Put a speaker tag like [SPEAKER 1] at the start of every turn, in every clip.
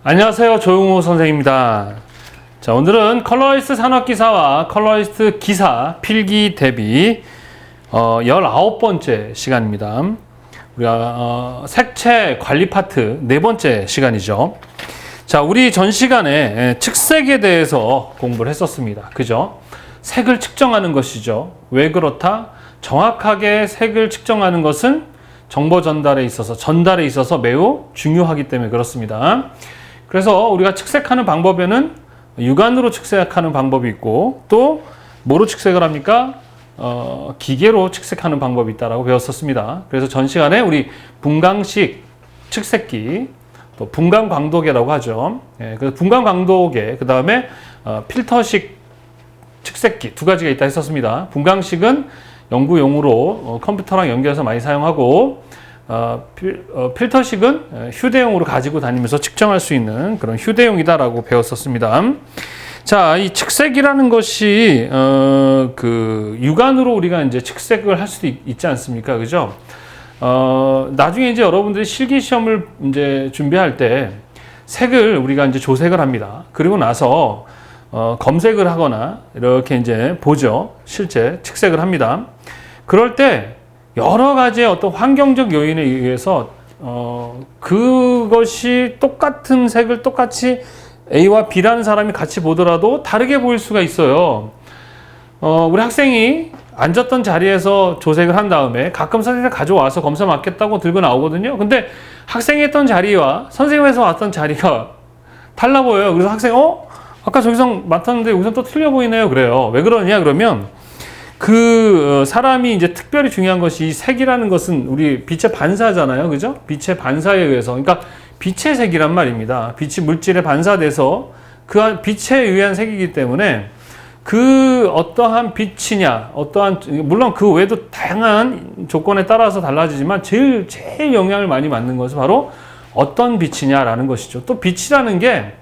[SPEAKER 1] 안녕하세요. 조용호 선생입니다. 자, 오늘은 컬러리스트 산업기사와 컬러리스트 기사 필기 대비 19번째 시간입니다. 우리가 색채 관리 파트 4번째 시간이죠. 자, 우리 전 시간에 측색에 대해서 공부를 했었습니다. 그죠? 색을 측정하는 것이죠. 왜 그렇다? 정확하게 색을 측정하는 것은 정보 전달에 있어서 매우 중요하기 때문에 그렇습니다. 그래서 우리가 측색하는 방법에는 육안으로 측색하는 방법이 있고 또 뭐로 측색을 합니까? 기계로 측색하는 방법이 있다고 배웠었습니다. 그래서 전 시간에 우리 분광식 측색기, 또 분광광도계라고 하죠. 그래서 분광광도계, 그 다음에 필터식 측색기 두 가지가 있다 했었습니다. 분광식은 연구용으로 컴퓨터랑 연결해서 많이 사용하고 필터식은 휴대용으로 가지고 다니면서 측정할 수 있는 그런 휴대용이다라고 배웠었습니다. 자, 이 측색이라는 것이 그 육안으로 우리가 이제 측색을 할 수도 있지 않습니까? 그죠? 나중에 이제 여러분들이 실기 시험을 이제 준비할 때 색을 우리가 이제 조색을 합니다. 그리고 나서 검색을 하거나 이렇게 이제 보죠. 실제 측색을 합니다. 그럴 때 여러 가지의 어떤 환경적 요인에 의해서 그것이 똑같은 색을 똑같이 A와 B라는 사람이 같이 보더라도 다르게 보일 수가 있어요. 우리 학생이 앉았던 자리에서 조색을 한 다음에 가끔 선생님이 가져와서 검사 맡겠다고 들고 나오거든요. 근데 학생이 했던 자리와 선생님에서 왔던 자리가 달라 보여요. 그래서 학생 아까 저기서 맡았는데 여기서 또 틀려 보이네요. 그래요. 왜 그러냐 그러면 그 사람이 이제 특별히 중요한 것이 이 색이라는 것은 우리 빛의 반사잖아요. 그죠? 빛의 반사에 의해서. 그러니까 빛의 색이란 말입니다. 빛이 물질에 반사돼서 그 빛에 의한 색이기 때문에 그 어떠한 빛이냐, 물론 그 외에도 다양한 조건에 따라서 달라지지만 제일 영향을 많이 받는 것은 바로 어떤 빛이냐라는 것이죠. 또 빛이라는 게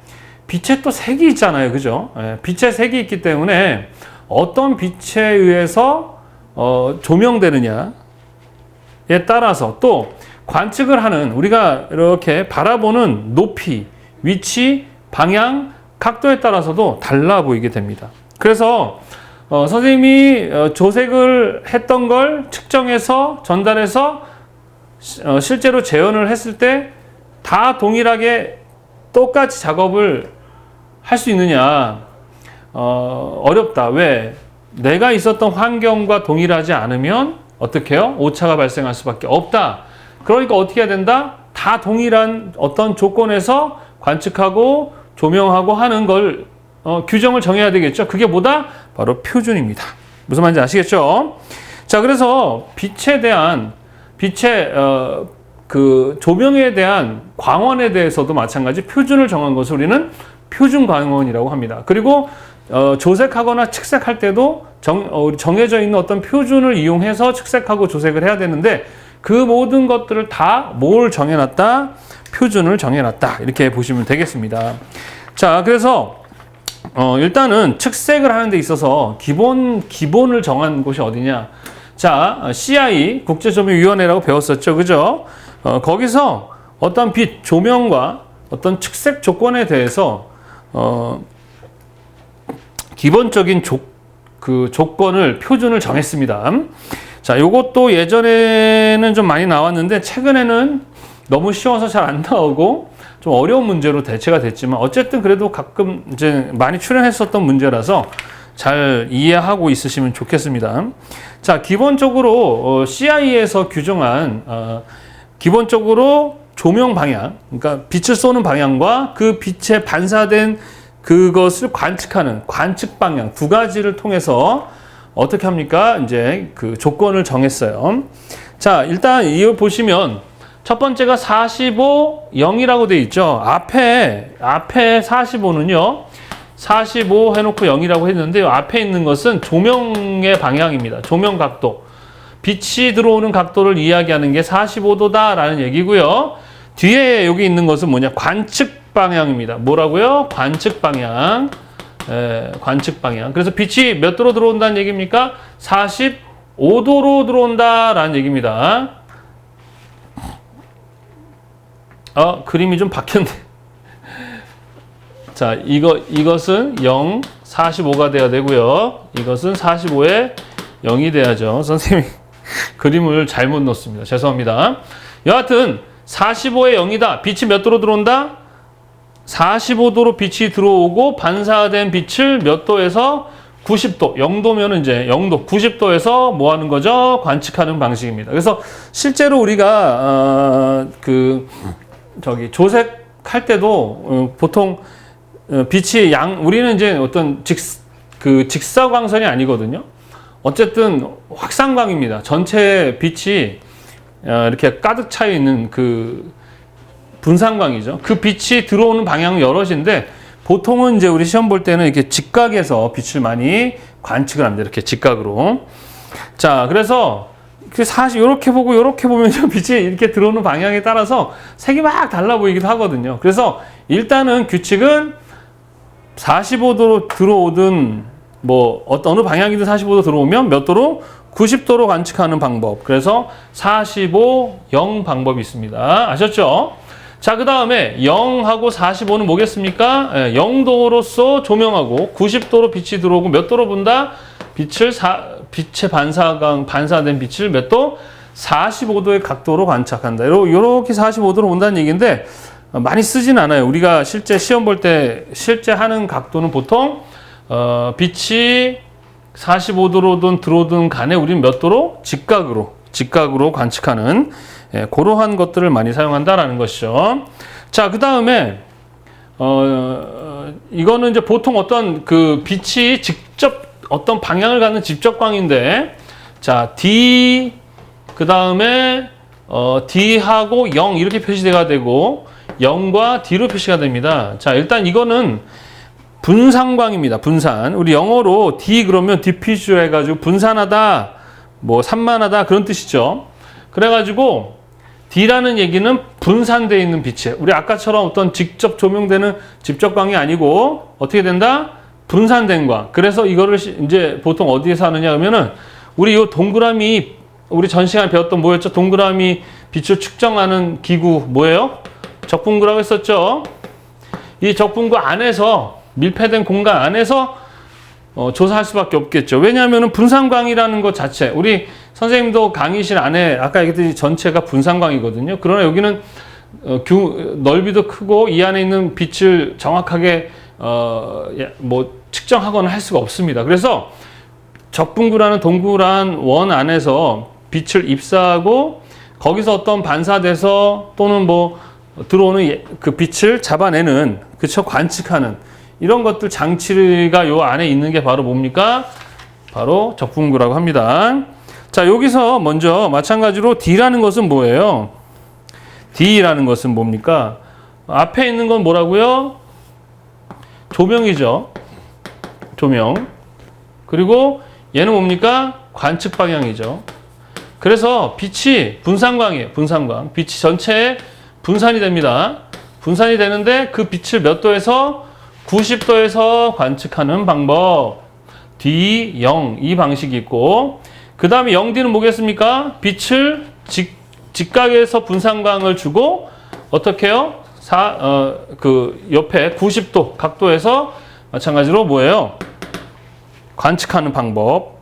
[SPEAKER 1] 빛에 또 색이 있잖아요. 그죠? 빛의 색이 있기 때문에 어떤 빛에 의해서 조명되느냐에 따라서 또 관측을 하는 우리가 이렇게 바라보는 높이, 위치, 방향, 각도에 따라서도 달라 보이게 됩니다. 그래서 선생님이 조색을 했던 걸 측정해서 전달해서 실제로 재현을 했을 때 다 동일하게 똑같이 작업을 할 수 있느냐? 어렵다. 왜? 내가 있었던 환경과 동일하지 않으면 어떻게 해요? 오차가 발생할 수밖에 없다. 그러니까 어떻게 해야 된다? 다 동일한 어떤 조건에서 관측하고 조명하고 하는 걸 규정을 정해야 되겠죠. 그게 뭐다? 바로 표준입니다. 무슨 말인지 아시겠죠? 자, 그래서 빛의 그 조명에 대한 광원에 대해서도 마찬가지 표준을 정한 것을 우리는 표준 광원이라고 합니다. 그리고 조색하거나 측색할 때도 정해져 있는 어떤 표준을 이용해서 측색하고 조색을 해야 되는데 그 모든 것들을 다 뭘 정해놨다? 표준을 정해놨다. 이렇게 보시면 되겠습니다. 자, 그래서 일단은 측색을 하는 데 있어서 기본을 정한 곳이 어디냐? 자, CI 국제조명위원회라고 배웠었죠. 그죠? 거기서 어떤 빛, 조명과 어떤 측색 조건에 대해서 기본적인 조건을 표준을 정했습니다. 자, 요것도 예전에는 좀 많이 나왔는데 최근에는 너무 쉬워서 잘 안 나오고 좀 어려운 문제로 대체가 됐지만 어쨌든 그래도 가끔 이제 많이 출연했었던 문제라서 잘 이해하고 있으시면 좋겠습니다. 자, 기본적으로 CI에서 규정한 기본적으로 조명 방향, 그러니까 빛을 쏘는 방향과 그 빛에 반사된 그것을 관측하는 관측 방향 두 가지를 통해서 어떻게 합니까? 이제 그 조건을 정했어요. 자, 일단 이거 보시면 첫 번째가 45, 0이라고 되어 있죠. 앞에 45는요. 45 해놓고 0이라고 했는데 앞에 있는 것은 조명의 방향입니다. 조명 각도. 빛이 들어오는 각도를 이야기하는 게 45도다라는 얘기고요. 뒤에 여기 있는 것은 뭐냐? 관측 방향입니다. 뭐라고요? 관측 방향. 관측 방향. 그래서 빛이 몇 도로 들어온다는 얘기입니까? 45도로 들어온다라는 얘기입니다. 그림이 좀 바뀌었네. 자, 이것은 0, 45가 돼야 되고요. 이것은 45에 0이 돼야죠. 선생님이 그림을 잘못 넣었습니다. 죄송합니다. 여하튼 45에 0이다. 빛이 몇 도로 들어온다? 45도로 빛이 들어오고 반사된 빛을 몇 도에서 90도, 0도면은 이제 0도, 90도에서 뭐 하는 거죠? 관측하는 방식입니다. 그래서 실제로 우리가 조색할 때도 보통 빛이 우리는 이제 어떤 직사광선이 아니거든요. 어쨌든 확산광입니다. 전체 빛이 이렇게 가득 차 있는 그 분산광이죠. 그 빛이 들어오는 방향은 여럿인데 보통은 이제 우리 시험 볼 때는 이렇게 직각에서 빛을 많이 관측을 합니다. 이렇게 직각으로. 자, 그래서 사실 이렇게 보고 이렇게 보면 빛이 이렇게 들어오는 방향에 따라서 색이 막 달라 보이기도 하거든요. 그래서 일단은 규칙은 45도로 들어오든 뭐 어느 방향이든 45도 들어오면 몇 도로? 90도로 관측하는 방법. 그래서 45, 0 방법이 있습니다. 아셨죠? 자, 그 다음에 0하고 45는 뭐겠습니까? 0도로서 조명하고 90도로 빛이 들어오고 몇 도로 본다? 빛의 반사된 빛을 몇 도? 45도의 각도로 관측한다. 이렇게 45도로 본다는 얘기인데 많이 쓰진 않아요. 우리가 실제 시험 볼 때 실제 하는 각도는 보통 빛이 45도로든 들어오든 간에 우리는 몇 도로? 직각으로 관측하는 그러한 것들을 많이 사용한다라는 것이죠. 자, 그 다음에 이거는 이제 보통 어떤 그 빛이 직접 어떤 방향을 갖는 직접광인데, 자, D 그 다음에 D하고 0 이렇게 표시가 되고 0과 D로 표시가 됩니다. 자, 일단 이거는 분산광입니다. 분산. 우리 영어로 D 그러면 디퓨즈 해가지고 분산하다, 뭐 산만하다 그런 뜻이죠. 그래가지고 D라는 얘기는 분산되어 있는 빛이에요. 우리 아까처럼 어떤 직접 조명되는 직접광이 아니고 어떻게 된다? 분산된 광. 그래서 이거를 이제 보통 어디에서 하느냐 그러면은 우리 이 동그라미, 우리 전 시간에 배웠던 뭐였죠? 동그라미 빛을 측정하는 기구 뭐예요? 적분구라고 했었죠. 이 적분구 안에서 밀폐된 공간 안에서 조사할 수밖에 없겠죠. 왜냐하면 분산광이라는 것 자체, 우리 선생님도 강의실 안에 아까 얘기했듯이 전체가 분산광이거든요. 그러나 여기는 넓이도 크고 이 안에 있는 빛을 정확하게 뭐 측정하거나 할 수가 없습니다. 그래서 적분구라는 동그란 원 안에서 빛을 입사하고 거기서 어떤 반사돼서 또는 뭐 들어오는 그 빛을 잡아내는, 그쵸, 관측하는 이런 것들 장치가 요 안에 있는 게 바로 뭡니까? 바로 적분구라고 합니다. 자, 여기서 먼저 마찬가지로 D라는 것은 뭐예요? D라는 것은 뭡니까? 앞에 있는 건 뭐라고요? 조명이죠. 조명. 그리고 얘는 뭡니까? 관측 방향이죠. 그래서 빛이 분산광이에요. 분산광. 빛이 전체에 분산이 됩니다. 분산이 되는데 그 빛을 몇 도에서? 90도에서 관측하는 방법. D, 0 이 방식이 있고, 그 다음에 0D는 뭐겠습니까? 빛을 직각에서 분산광을 주고 어떻게 해요? 그 옆에 90도 각도에서 마찬가지로 뭐예요? 관측하는 방법.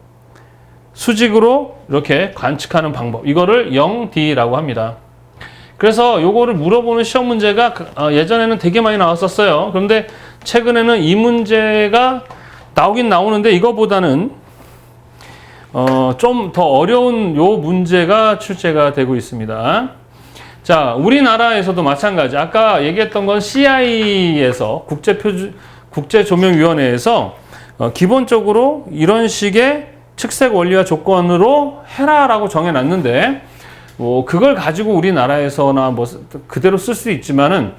[SPEAKER 1] 수직으로 이렇게 관측하는 방법. 이거를 0D라고 합니다. 그래서 요거를 물어보는 시험 문제가 예전에는 되게 많이 나왔었어요. 그런데 최근에는 이 문제가 나오긴 나오는데 이거보다는 좀 더 어려운 요 문제가 출제가 되고 있습니다. 자, 우리나라에서도 마찬가지. 아까 얘기했던 건 CI에서 국제조명위원회에서 기본적으로 이런 식의 측색 원리와 조건으로 해라라고 정해놨는데, 뭐 그걸 가지고 우리나라에서나 뭐 그대로 쓸 수 있지만은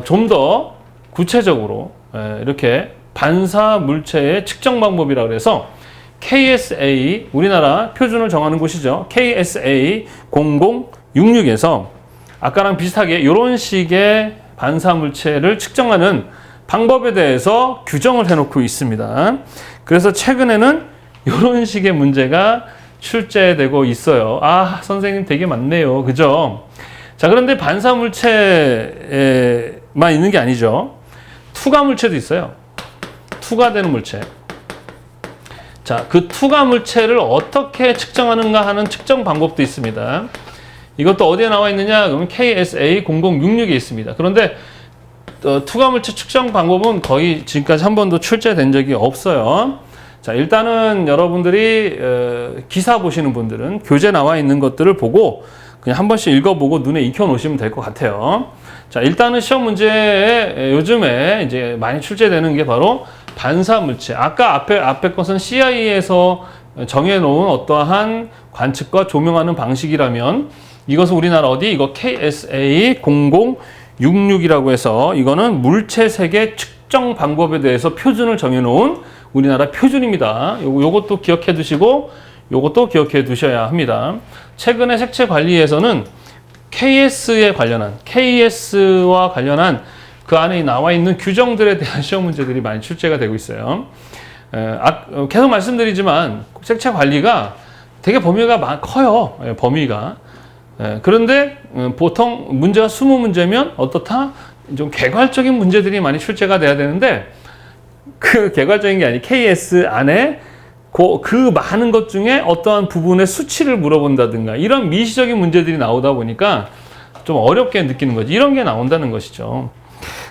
[SPEAKER 1] 좀 더 구체적으로 이렇게 반사 물체의 측정 방법이라고 해서 KSA, 우리나라 표준을 정하는 곳이죠. KSA 0066에서 아까랑 비슷하게 이런 식의 반사 물체를 측정하는 방법에 대해서 규정을 해놓고 있습니다. 그래서 최근에는 이런 식의 문제가 출제되고 있어요. 아, 선생님 되게 많네요. 그죠? 자, 그런데 반사 물체만 있는 게 아니죠. 투과 물체도 있어요. 투과되는 물체. 자, 그 투과 물체를 어떻게 측정하는가 하는 측정 방법도 있습니다. 이것도 어디에 나와 있느냐? 그러면 KSA 0066에 있습니다. 그런데 투과 물체 측정 방법은 거의 지금까지 한 번도 출제된 적이 없어요. 자, 일단은 여러분들이 기사 보시는 분들은 교재 나와 있는 것들을 보고 그냥 한 번씩 읽어보고 눈에 익혀 놓으시면 될 것 같아요. 자, 일단은 시험 문제에 요즘에 이제 많이 출제되는 게 바로 반사 물체. 아까 앞에 것은 CI에서 정해놓은 어떠한 관측과 조명하는 방식이라면 이것은 우리나라 어디? 이거 KSA 0066이라고 해서 이거는 물체 색의 측정 방법에 대해서 표준을 정해놓은 우리나라 표준입니다. 요것도 기억해 두시고 요것도 기억해 두셔야 합니다. 최근에 색채 관리에서는 KS와 관련한 그 안에 나와 있는 규정들에 대한 시험 문제들이 많이 출제가 되고 있어요. 계속 말씀드리지만 색채 관리가 되게 범위가 커요. 범위가. 그런데 보통 문제가 20문제면 어떻다? 좀 개괄적인 문제들이 많이 출제가 돼야 되는데 그 개괄적인 게 아니고 KS 안에 그 많은 것 중에 어떠한 부분의 수치를 물어본다든가 이런 미시적인 문제들이 나오다 보니까 좀 어렵게 느끼는 거지. 이런 게 나온다는 것이죠.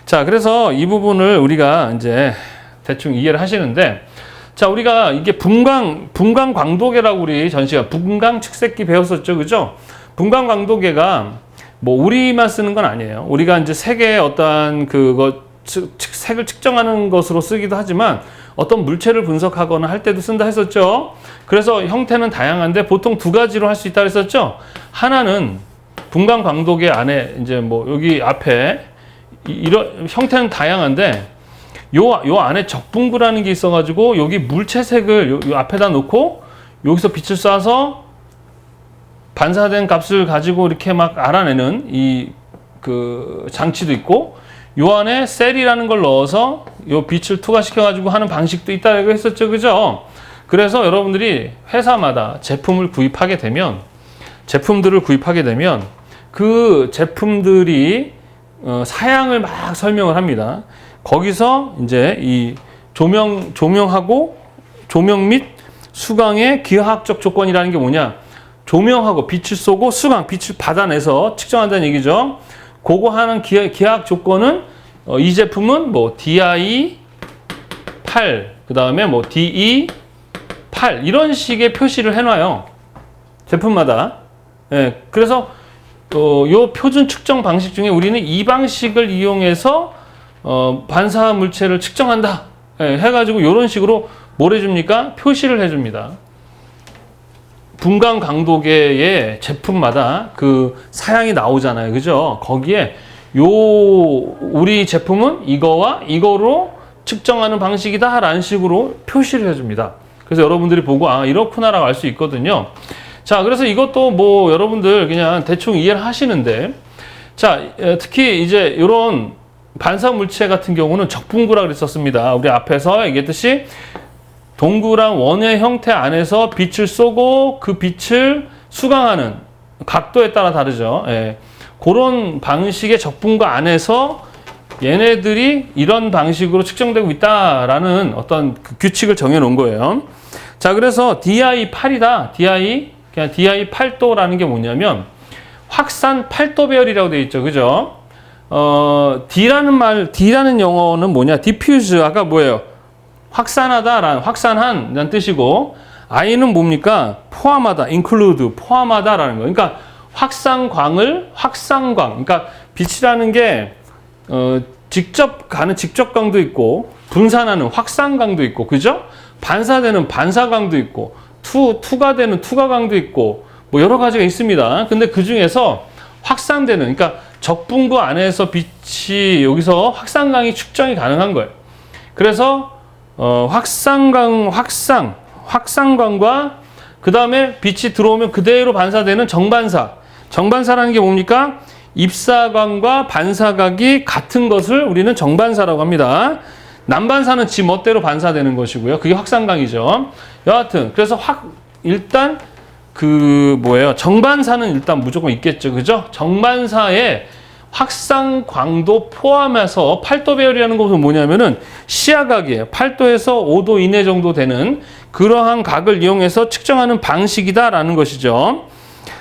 [SPEAKER 1] 자, 그래서 이 부분을 우리가 이제 대충 이해를 하시는데, 자, 우리가 이게 분광 광도계라고 우리 전 시간 분광 측색기 배웠었죠, 그죠? 분광 광도계가 뭐 우리만 쓰는 건 아니에요. 우리가 이제 색의 어떠한 색을 측정하는 것으로 쓰기도 하지만 어떤 물체를 분석하거나 할 때도 쓴다 했었죠. 그래서 형태는 다양한데 보통 두 가지로 할 수 있다 했었죠. 하나는 분광 광도계 안에 이제 뭐 여기 앞에 이런 형태는 다양한데 요 안에 적분구라는 게 있어가지고 여기 물체색을 요 앞에다 놓고 여기서 빛을 쏴서 반사된 값을 가지고 이렇게 막 알아내는 그 장치도 있고 요 안에 셀이라는 걸 넣어서 요 빛을 투과시켜가지고 하는 방식도 있다고 했었죠, 그죠? 그래서 여러분들이 회사마다 제품들을 구입하게 되면 그 제품들이 사양을 막 설명을 합니다. 거기서 이제 이 조명하고 조명 및 수광의 기하학적 조건이라는 게 뭐냐? 조명하고 빛을 쏘고 수광, 빛을 받아내서 측정한다는 얘기죠. 그거 하는 기하학 조건은 이 제품은 뭐 DI8, 그 다음에 뭐 DE8 이런 식의 표시를 해놔요. 제품마다. 예, 그래서 요 표준 측정 방식 중에 우리는 이 방식을 이용해서 반사 물체를 측정한다. 예, 해가지고 이런 식으로 뭘 해줍니까? 표시를 해줍니다. 분광 강도계의 제품마다 그 사양이 나오잖아요, 그죠? 거기에 우리 제품은 이거와 이거로 측정하는 방식이다라는 식으로 표시를 해줍니다. 그래서 여러분들이 보고 이렇구나라고 알 수 있거든요. 자, 그래서 이것도 뭐 여러분들 그냥 대충 이해를 하시는데, 자, 특히 이제 이런 반사 물체 같은 경우는 적분구라 그랬었습니다. 우리 앞에서 얘기했듯이 동그란 원의 형태 안에서 빛을 쏘고 그 빛을 수광하는 각도에 따라 다르죠. 예. 그런 방식의 적분구 안에서 얘네들이 이런 방식으로 측정되고 있다라는 어떤 그 규칙을 정해놓은 거예요. 자, 그래서 DI8이다. 그냥 DI8도라는 게 뭐냐면 확산 8도 배열이라고 되어 있죠. 그죠? D라는 영어는 뭐냐? diffuse. 아까 뭐예요? 확산한 뜻이고, I는 뭡니까? 포함하다, include, 포함하다라는 거. 그러니까 확산광. 그러니까 빛이라는 게 직접 가는 직접광도 있고, 분산하는 확산광도 있고, 그죠? 반사되는 반사광도 있고, 투과되는 투과광도 있고, 뭐 여러 가지가 있습니다. 근데 그 중에서 확산되는, 그러니까 적분구 안에서 빛이 여기서 확산광이 측정이 가능한 거예요. 그래서 확산광과 그 다음에 빛이 들어오면 그대로 반사되는 정반사라는 게 뭡니까? 입사광과 반사각이 같은 것을 우리는 정반사라고 합니다. 남반사는 지 멋대로 반사되는 것이고요. 그게 확산광이죠. 여하튼 그래서 일단 정반사는 일단 무조건 있겠죠, 그죠? 정반사에 확산광도 포함해서 8도 배열이라는 것은 뭐냐면은 시야각이에요. 8도에서 5도 이내 정도 되는 그러한 각을 이용해서 측정하는 방식이다라는 것이죠.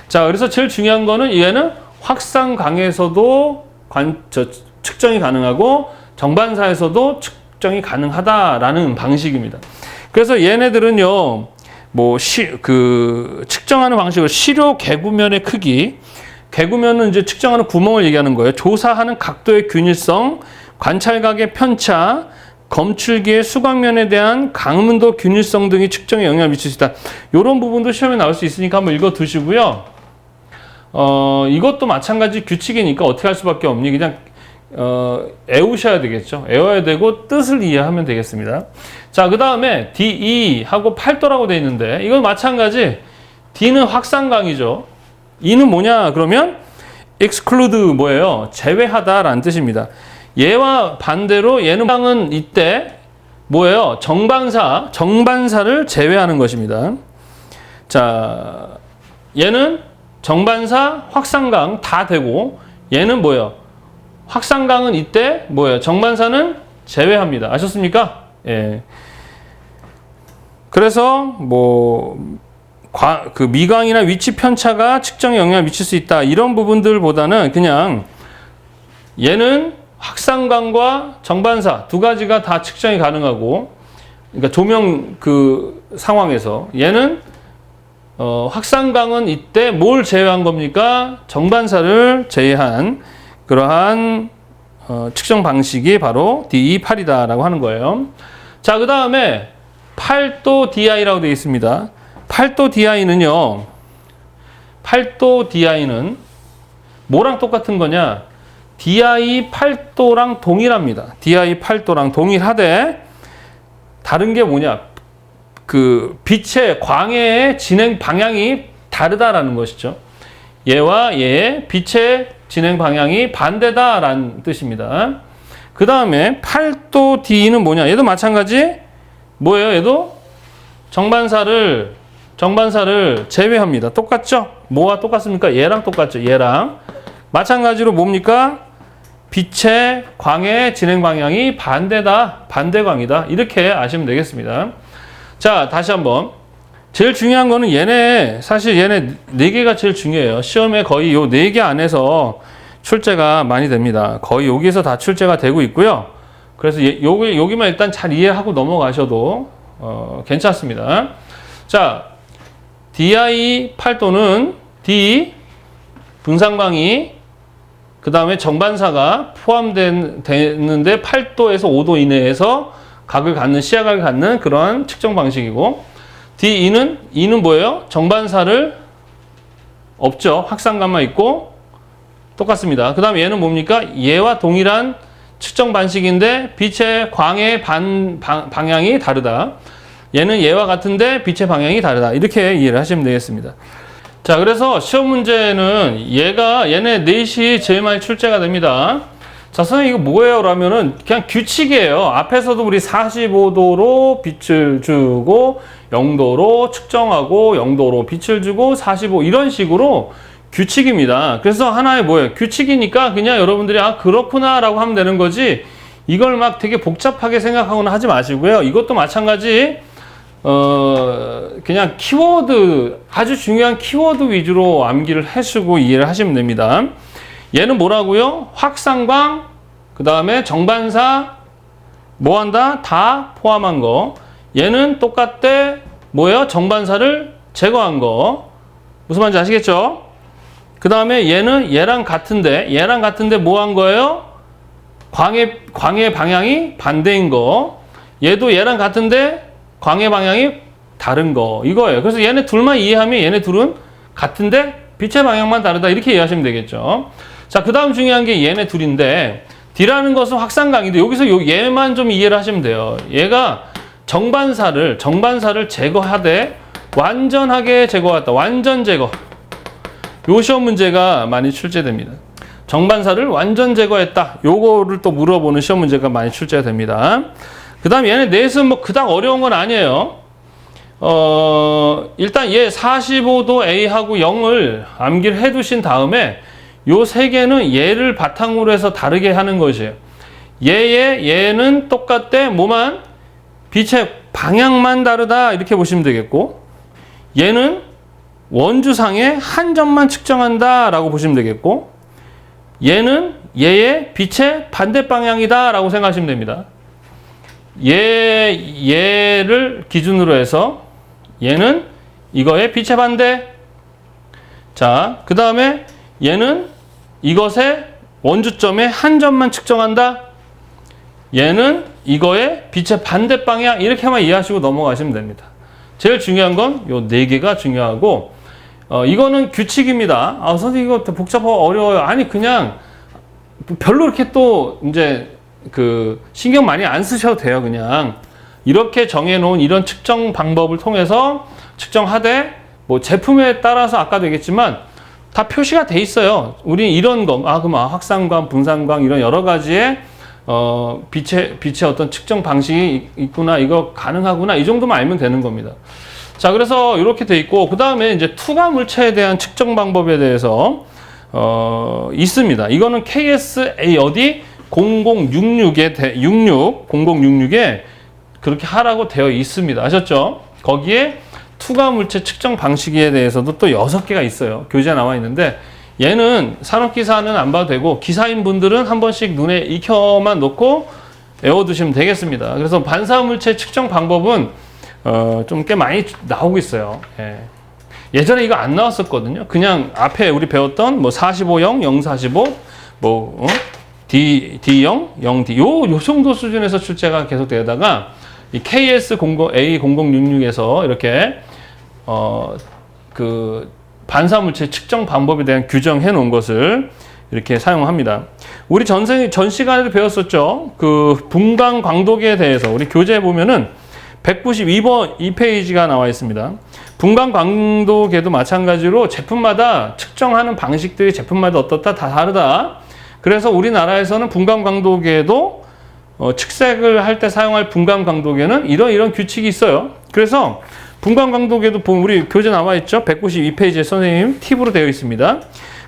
[SPEAKER 1] 자, 그래서 제일 중요한 거는 얘는 확산광에서도 측정이 가능하고 정반사에서도 측정이 가능하다라는 방식입니다. 그래서 얘네들은요, 측정하는 방식을 시료 개구면의 크기, 개구면은 이제 측정하는 구멍을 얘기하는 거예요. 조사하는 각도의 균일성, 관찰각의 편차, 검출기의 수광면에 대한 강문도 균일성 등이 측정에 영향을 미칠 수 있다. 이런 부분도 시험에 나올 수 있으니까 한번 읽어 두시고요. 이것도 마찬가지 규칙이니까 어떻게 할 수밖에 없니? 그냥 애우셔야 되겠죠. 애워야 되고 뜻을 이해하면 되겠습니다. 자, 그 다음에 DE하고 8도라고 되어 있는데 이건 마찬가지. D는 확산광이죠. E는 뭐냐 그러면 exclude 뭐예요? 제외하다라는 뜻입니다. 얘와 반대로 얘는 방은 이때 뭐예요? 정반사를 제외하는 것입니다. 자, 얘는 정반사, 확산광 다 되고 얘는 뭐예요? 확산광은 이때 뭐예요? 정반사는 제외합니다. 아셨습니까? 예. 그래서 그 미광이나 위치 편차가 측정에 영향을 미칠 수 있다. 이런 부분들보다는 그냥 얘는 확산광과 정반사 두 가지가 다 측정이 가능하고, 그러니까 조명 그 상황에서 얘는 확산광은 이때 뭘 제외한 겁니까? 정반사를 제외한 그러한 측정 방식이 바로 DE8이다라고 하는 거예요. 자, 그 다음에 8도 DI라고 되어 있습니다. 8도 DI는 뭐랑 똑같은 거냐? DI 8도랑 동일합니다. DI 8도랑 동일하되 다른 게 뭐냐? 그 빛의 광해의 진행 방향이 다르다라는 것이죠. 얘와 얘의 빛의 진행 방향이 반대다라는 뜻입니다. 그 다음에 8도 D는 뭐냐? 얘도 마찬가지 뭐예요? 얘도 정반사를 제외합니다. 똑같죠? 뭐와 똑같습니까? 얘랑 똑같죠. 얘랑 마찬가지로 뭡니까? 빛의 광의 진행 방향이 반대광이다. 이렇게 아시면 되겠습니다. 자, 다시 한번. 제일 중요한 거는 사실 얘네 4개가 제일 중요해요. 시험에 거의 요 4개 안에서 출제가 많이 됩니다. 거의 여기서 다 출제가 되고 있고요. 그래서 여기만 일단 잘 이해하고 넘어가셔도 괜찮습니다. 자, DI 8도는 D 분산광이 그 다음에 정반사가 포함되는데 8도에서 5도 이내에서 시야각을 갖는 그런 측정 방식이고, E는 뭐예요? 정반사를 없죠. 확산광만 있고 똑같습니다. 그 다음에 얘는 뭡니까? 얘와 동일한 측정 방식인데 빛의 광의 방향이 다르다. 얘는 얘와 같은데 빛의 방향이 다르다. 이렇게 이해를 하시면 되겠습니다. 자, 그래서 시험 문제는 얘네 넷이 제일 많이 출제가 됩니다. 자, 선생님 이거 뭐예요? 라면은 그냥 규칙이에요. 앞에서도 우리 45도로 빛을 주고 0도로 측정하고 0도로 빛을 주고 45 이런 식으로 규칙입니다. 그래서 하나의 뭐예요? 규칙이니까 그냥 여러분들이 그렇구나 라고 하면 되는 거지, 이걸 막 되게 복잡하게 생각하거나 하지 마시고요. 이것도 마찬가지 그냥 키워드, 아주 중요한 키워드 위주로 암기를 하시고 이해를 하시면 됩니다. 얘는 뭐라고요? 확산광, 그 다음에 정반사, 뭐한다? 다 포함한 거. 얘는 똑같대, 뭐예요? 정반사를 제거한 거. 무슨 말인지 아시겠죠? 그 다음에 얘는 얘랑 같은데 뭐 한 거예요? 광의 방향이 반대인 거. 얘도 얘랑 같은데 광의 방향이 다른 거. 이거예요. 그래서 얘네 둘만 이해하면 얘네 둘은 같은데 빛의 방향만 다르다. 이렇게 이해하시면 되겠죠. 자, 그 다음 중요한 게 얘네 둘인데, D라는 것은 확산광인데 여기서 얘만 좀 이해를 하시면 돼요. 얘가 정반사를 제거하되 완전하게 제거했다. 완전 제거. 요 시험 문제가 많이 출제됩니다. 정반사를 완전 제거했다. 요거를 또 물어보는 시험 문제가 많이 출제가 됩니다. 그 다음에 얘네 넷은 뭐 그닥 어려운 건 아니에요. 일단 얘 45도 A하고 0을 암기를 해 두신 다음에 요 세 개는 얘를 바탕으로 해서 다르게 하는 것이에요. 얘는 똑같대. 뭐만? 빛의 방향만 다르다. 이렇게 보시면 되겠고, 얘는 원주상의 한 점만 측정한다 라고 보시면 되겠고, 얘는 얘의 빛의 반대 방향이다 라고 생각하시면 됩니다. 얘를 기준으로 해서 얘는 이거의 빛의 반대. 자, 그 다음에 얘는 이것의 원주점의 한 점만 측정한다. 얘는 이거의 빛의 반대 방향. 이렇게만 이해하시고 넘어가시면 됩니다. 제일 중요한 건 요 네 개가 중요하고, 이거는 규칙입니다. 선생님 이거 복잡하고 어려워요. 아니, 그냥 별로 이렇게 또 이제 신경 많이 안 쓰셔도 돼요. 그냥 이렇게 정해놓은 이런 측정 방법을 통해서 측정하되, 뭐 제품에 따라서 아까도 얘기했지만 다 표시가 돼 있어요. 우리 이런 거, 그럼 확산광, 분산광 이런 여러 가지의 빛의 어떤 측정 방식이 있구나, 이거 가능하구나, 이 정도만 알면 되는 겁니다. 자, 그래서 이렇게 돼 있고, 그 다음에 이제 투과 물체에 대한 측정 방법에 대해서 있습니다. 이거는 KSA 어디 0066에 그렇게 하라고 되어 있습니다. 아셨죠? 거기에 투과 물체 측정 방식에 대해서도 또 6개가 있어요. 교재에 나와 있는데, 얘는 산업기사는 안 봐도 되고 기사인 분들은 한 번씩 눈에 익혀만 놓고 외워두시면 되겠습니다. 그래서 반사물체 측정 방법은 좀 꽤 많이 나오고 있어요. 예전에 이거 안 나왔었거든요. 그냥 앞에 우리 배웠던 뭐 45형, 045, 뭐 D0, 0D 요 정도 수준에서 출제가 계속 되다가 이 KS00A0066에서 이렇게 반사물체 측정 방법에 대한 규정해 놓은 것을 이렇게 사용합니다. 우리 전 시간에도 배웠었죠. 분광 광도계에 대해서 우리 교재에 보면은 192번 2페이지가 나와 있습니다. 분광 광도계도 마찬가지로 제품마다 측정하는 방식들이 제품마다 어떻다, 다 다르다. 그래서 우리나라에서는 분광 광도계도 측색을 할 때 사용할 분광 광도계는 이런 규칙이 있어요. 그래서 분광 광도계도 보면 우리 교재 나와 있죠. 192페이지에 선생님 팁으로 되어 있습니다.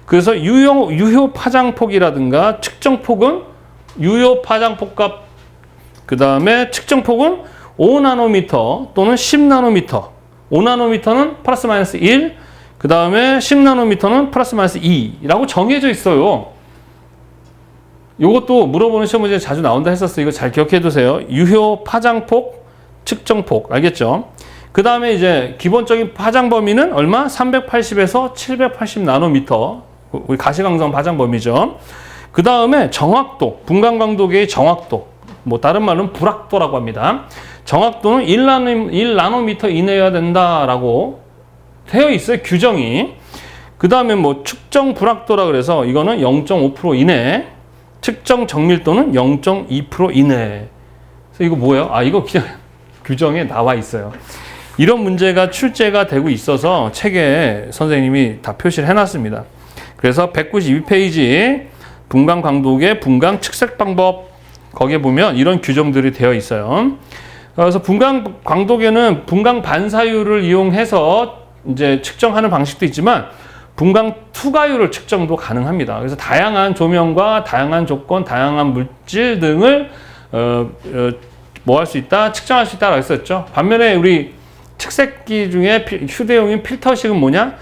[SPEAKER 1] 그래서 유효 파장폭이라든가 측정폭은 유효 파장폭과 그 다음에 측정폭은 5나노미터 또는 10나노미터. 5나노미터는 플러스 마이너스 1, 그 다음에 10나노미터는 플러스 마이너스 2라고 정해져 있어요. 요것도 물어보는 시험 문제에 자주 나온다 했었어요. 이거 잘 기억해 두세요. 유효 파장폭, 측정폭. 알겠죠? 그 다음에 이제 기본적인 파장 범위는 얼마? 380에서 780 나노미터. 우리 가시광선 파장 범위죠. 그 다음에 정확도, 분광 광도계의 정확도. 뭐 다른 말로는 불확도라고 합니다. 정확도는 1나노미터 이내여야 된다라고 되어 있어요. 규정이. 그 다음에 뭐 측정 불확도라 그래서 이거는 0.5% 이내. 측정 정밀도는 0.2% 이내. 그래서 이거 뭐예요? 이거 그냥 규정에 나와 있어요. 이런 문제가 출제가 되고 있어서 책에 선생님이 다 표시를 해놨습니다. 그래서 192페이지 분광 광도계 분광 측색 방법, 거기에 보면 이런 규정들이 되어 있어요. 그래서 분광 광도계는 분광 반사율을 이용해서 이제 측정하는 방식도 있지만 분광 투과율을 측정도 가능합니다. 그래서 다양한 조명과 다양한 조건, 다양한 물질 등을 뭐 할 수 있다, 측정할 수 있다라고 했었죠. 반면에 우리 측색기 중에 휴대용인 필터식은 뭐냐?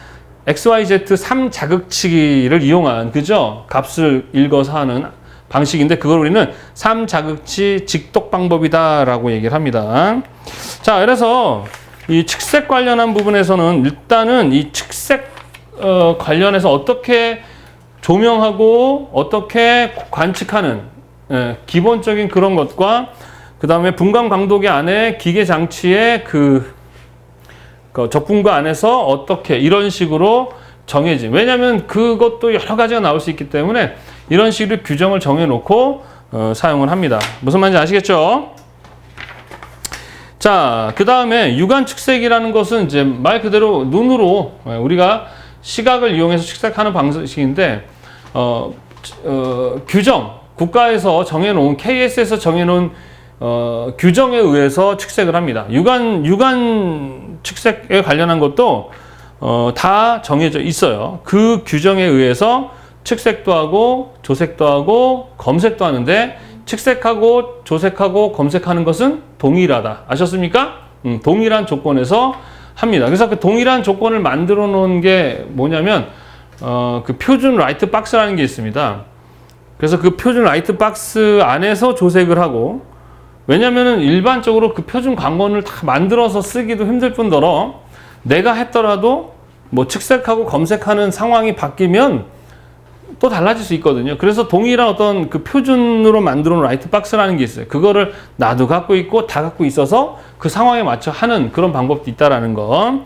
[SPEAKER 1] XYZ 3자극치기를 이용한, 그죠? 값을 읽어서 하는 방식인데, 그걸 우리는 3자극치 직독 방법이다라고 얘기를 합니다. 자, 그래서 이 측색 관련한 부분에서는 일단은 이 측색 관련해서 어떻게 조명하고 어떻게 관측하는 기본적인 그런 것과, 그 다음에 분광 광도계 안에 기계 장치의 그 적분과 안에서 어떻게 이런 식으로 정해진, 왜냐하면 그것도 여러 가지가 나올 수 있기 때문에 이런 식으로 규정을 정해놓고 사용을 합니다. 무슨 말인지 아시겠죠? 자, 그 다음에 유관 측색이라는 것은 이제 말 그대로 눈으로 우리가 시각을 이용해서 측색하는 방식인데, 규정, 국가에서 정해놓은, KS에서 정해놓은 규정에 의해서 측색을 합니다. 유관 측색에 관련한 것도 다 정해져 있어요. 그 규정에 의해서 측색도 하고 조색도 하고 검색도 하는데 측색하고 조색하고 검색하는 것은 동일하다. 아셨습니까? 동일한 조건에서 합니다. 그래서 그 동일한 조건을 만들어 놓은 게 뭐냐면 그 표준 라이트 박스라는 게 있습니다. 그래서 그 표준 라이트 박스 안에서 조색을 하고, 왜냐면은 일반적으로 그 표준 관건을 다 만들어서 쓰기도 힘들 뿐더러 내가 했더라도 뭐 측색하고 검색하는 상황이 바뀌면 또 달라질 수 있거든요. 그래서 동일한 어떤 그 표준으로 만들어 놓은 라이트 박스라는 게 있어요. 그거를 나도 갖고 있고 다 갖고 있어서 그 상황에 맞춰 하는 그런 방법도 있다라는 거.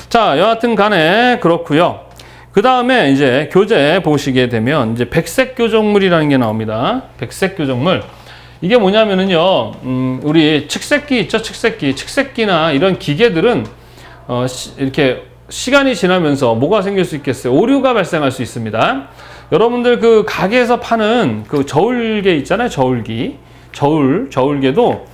[SPEAKER 1] 자, 여하튼 간에 그렇고요. 그 다음에 이제 교재 보시게 되면 이제 백색 교정물이라는 게 나옵니다. 백색 교정물. 이게 뭐냐면은요, 우리 측색기 있죠? 측색기나 이런 기계들은 이렇게 시간이 지나면서 뭐가 생길 수 있겠어요? 오류가 발생할 수 있습니다. 여러분들 그 가게에서 파는 그 저울개 있잖아요. 저울개도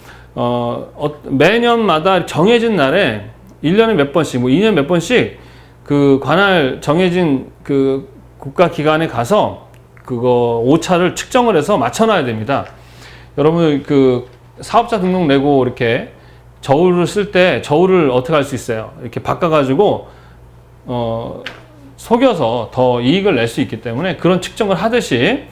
[SPEAKER 1] 매년마다 정해진 날에 1년에 몇 번씩, 뭐 2년 몇 번씩 그 관할 정해진 그 국가기관에 가서 그거 오차를 측정을 해서 맞춰놔야 됩니다. 여러분 그 사업자 등록 내고 이렇게 저울을 쓸 때 저울을 어떻게 할 수 있어요? 이렇게 바꿔가지고 속여서 더 이익을 낼 수 있기 때문에 그런 측정을 하듯이,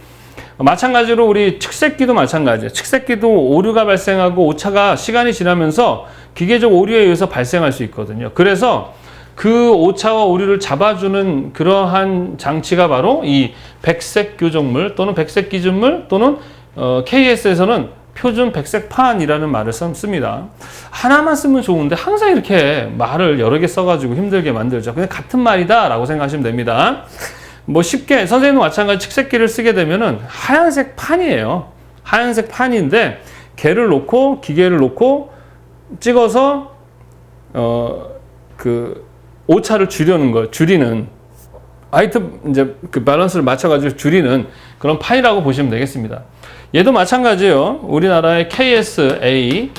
[SPEAKER 1] 마찬가지로 우리 측색기도 마찬가지예요. 측색기도 오류가 발생하고 오차가 시간이 지나면서 기계적 오류에 의해서 발생할 수 있거든요. 그래서 그 오차와 오류를 잡아주는 그러한 장치가 바로 이 백색 교정물 또는 백색 기준물 또는 KS에서는 표준 백색판이라는 말을 씁니다. 하나만 쓰면 좋은데 항상 이렇게 말을 여러 개 써가지고 힘들게 만들죠. 그냥 같은 말이다 라고 생각하시면 됩니다. 뭐 쉽게 선생님도 마찬가지 측색기를 쓰게 되면은 하얀색 판이에요. 하얀색 판인데 개를 놓고 기계를 놓고 찍어서 그 오차를 줄이는 아이템 이제 그 밸런스를 맞춰가지고 줄이는 그런 판이라고 보시면 되겠습니다. 얘도 마찬가지예요. 우리나라의 KSA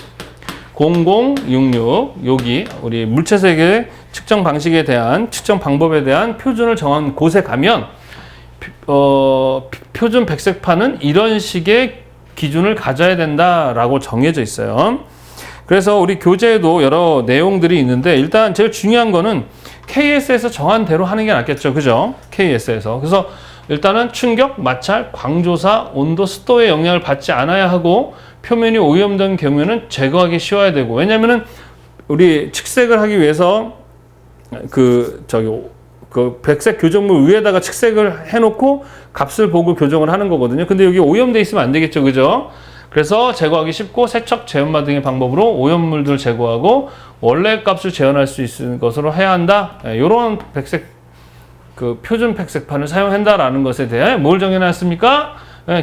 [SPEAKER 1] 0066 여기 우리 물체색의 측정 방식에 대한 측정 방법에 대한 표준을 정한 곳에 가면 표준 백색판은 이런 식의 기준을 가져야 된다라고 정해져 있어요. 그래서 우리 교재에도 여러 내용들이 있는데 일단 제일 중요한 거는 KS에서 정한 대로 하는 게 낫겠죠. 그죠? KS에서. 그래서 일단은 충격, 마찰, 광조사, 온도, 습도의 영향을 받지 않아야 하고 표면이 오염된 경우에는 제거하기 쉬워야 되고, 왜냐면은 우리 측색을 하기 위해서 그 백색 교정물 위에다가 측색을 해놓고 값을 보고 교정을 하는 거거든요. 근데 여기 오염돼 있으면 안 되겠죠. 그죠? 그래서 제거하기 쉽고 세척, 재연마 등의 방법으로 오염물들을 제거하고 원래 값을 재현할 수 있는 것으로 해야 한다. 이런 그 표준 백색판을 사용한다라는 것에 대해 뭘 정해놨습니까?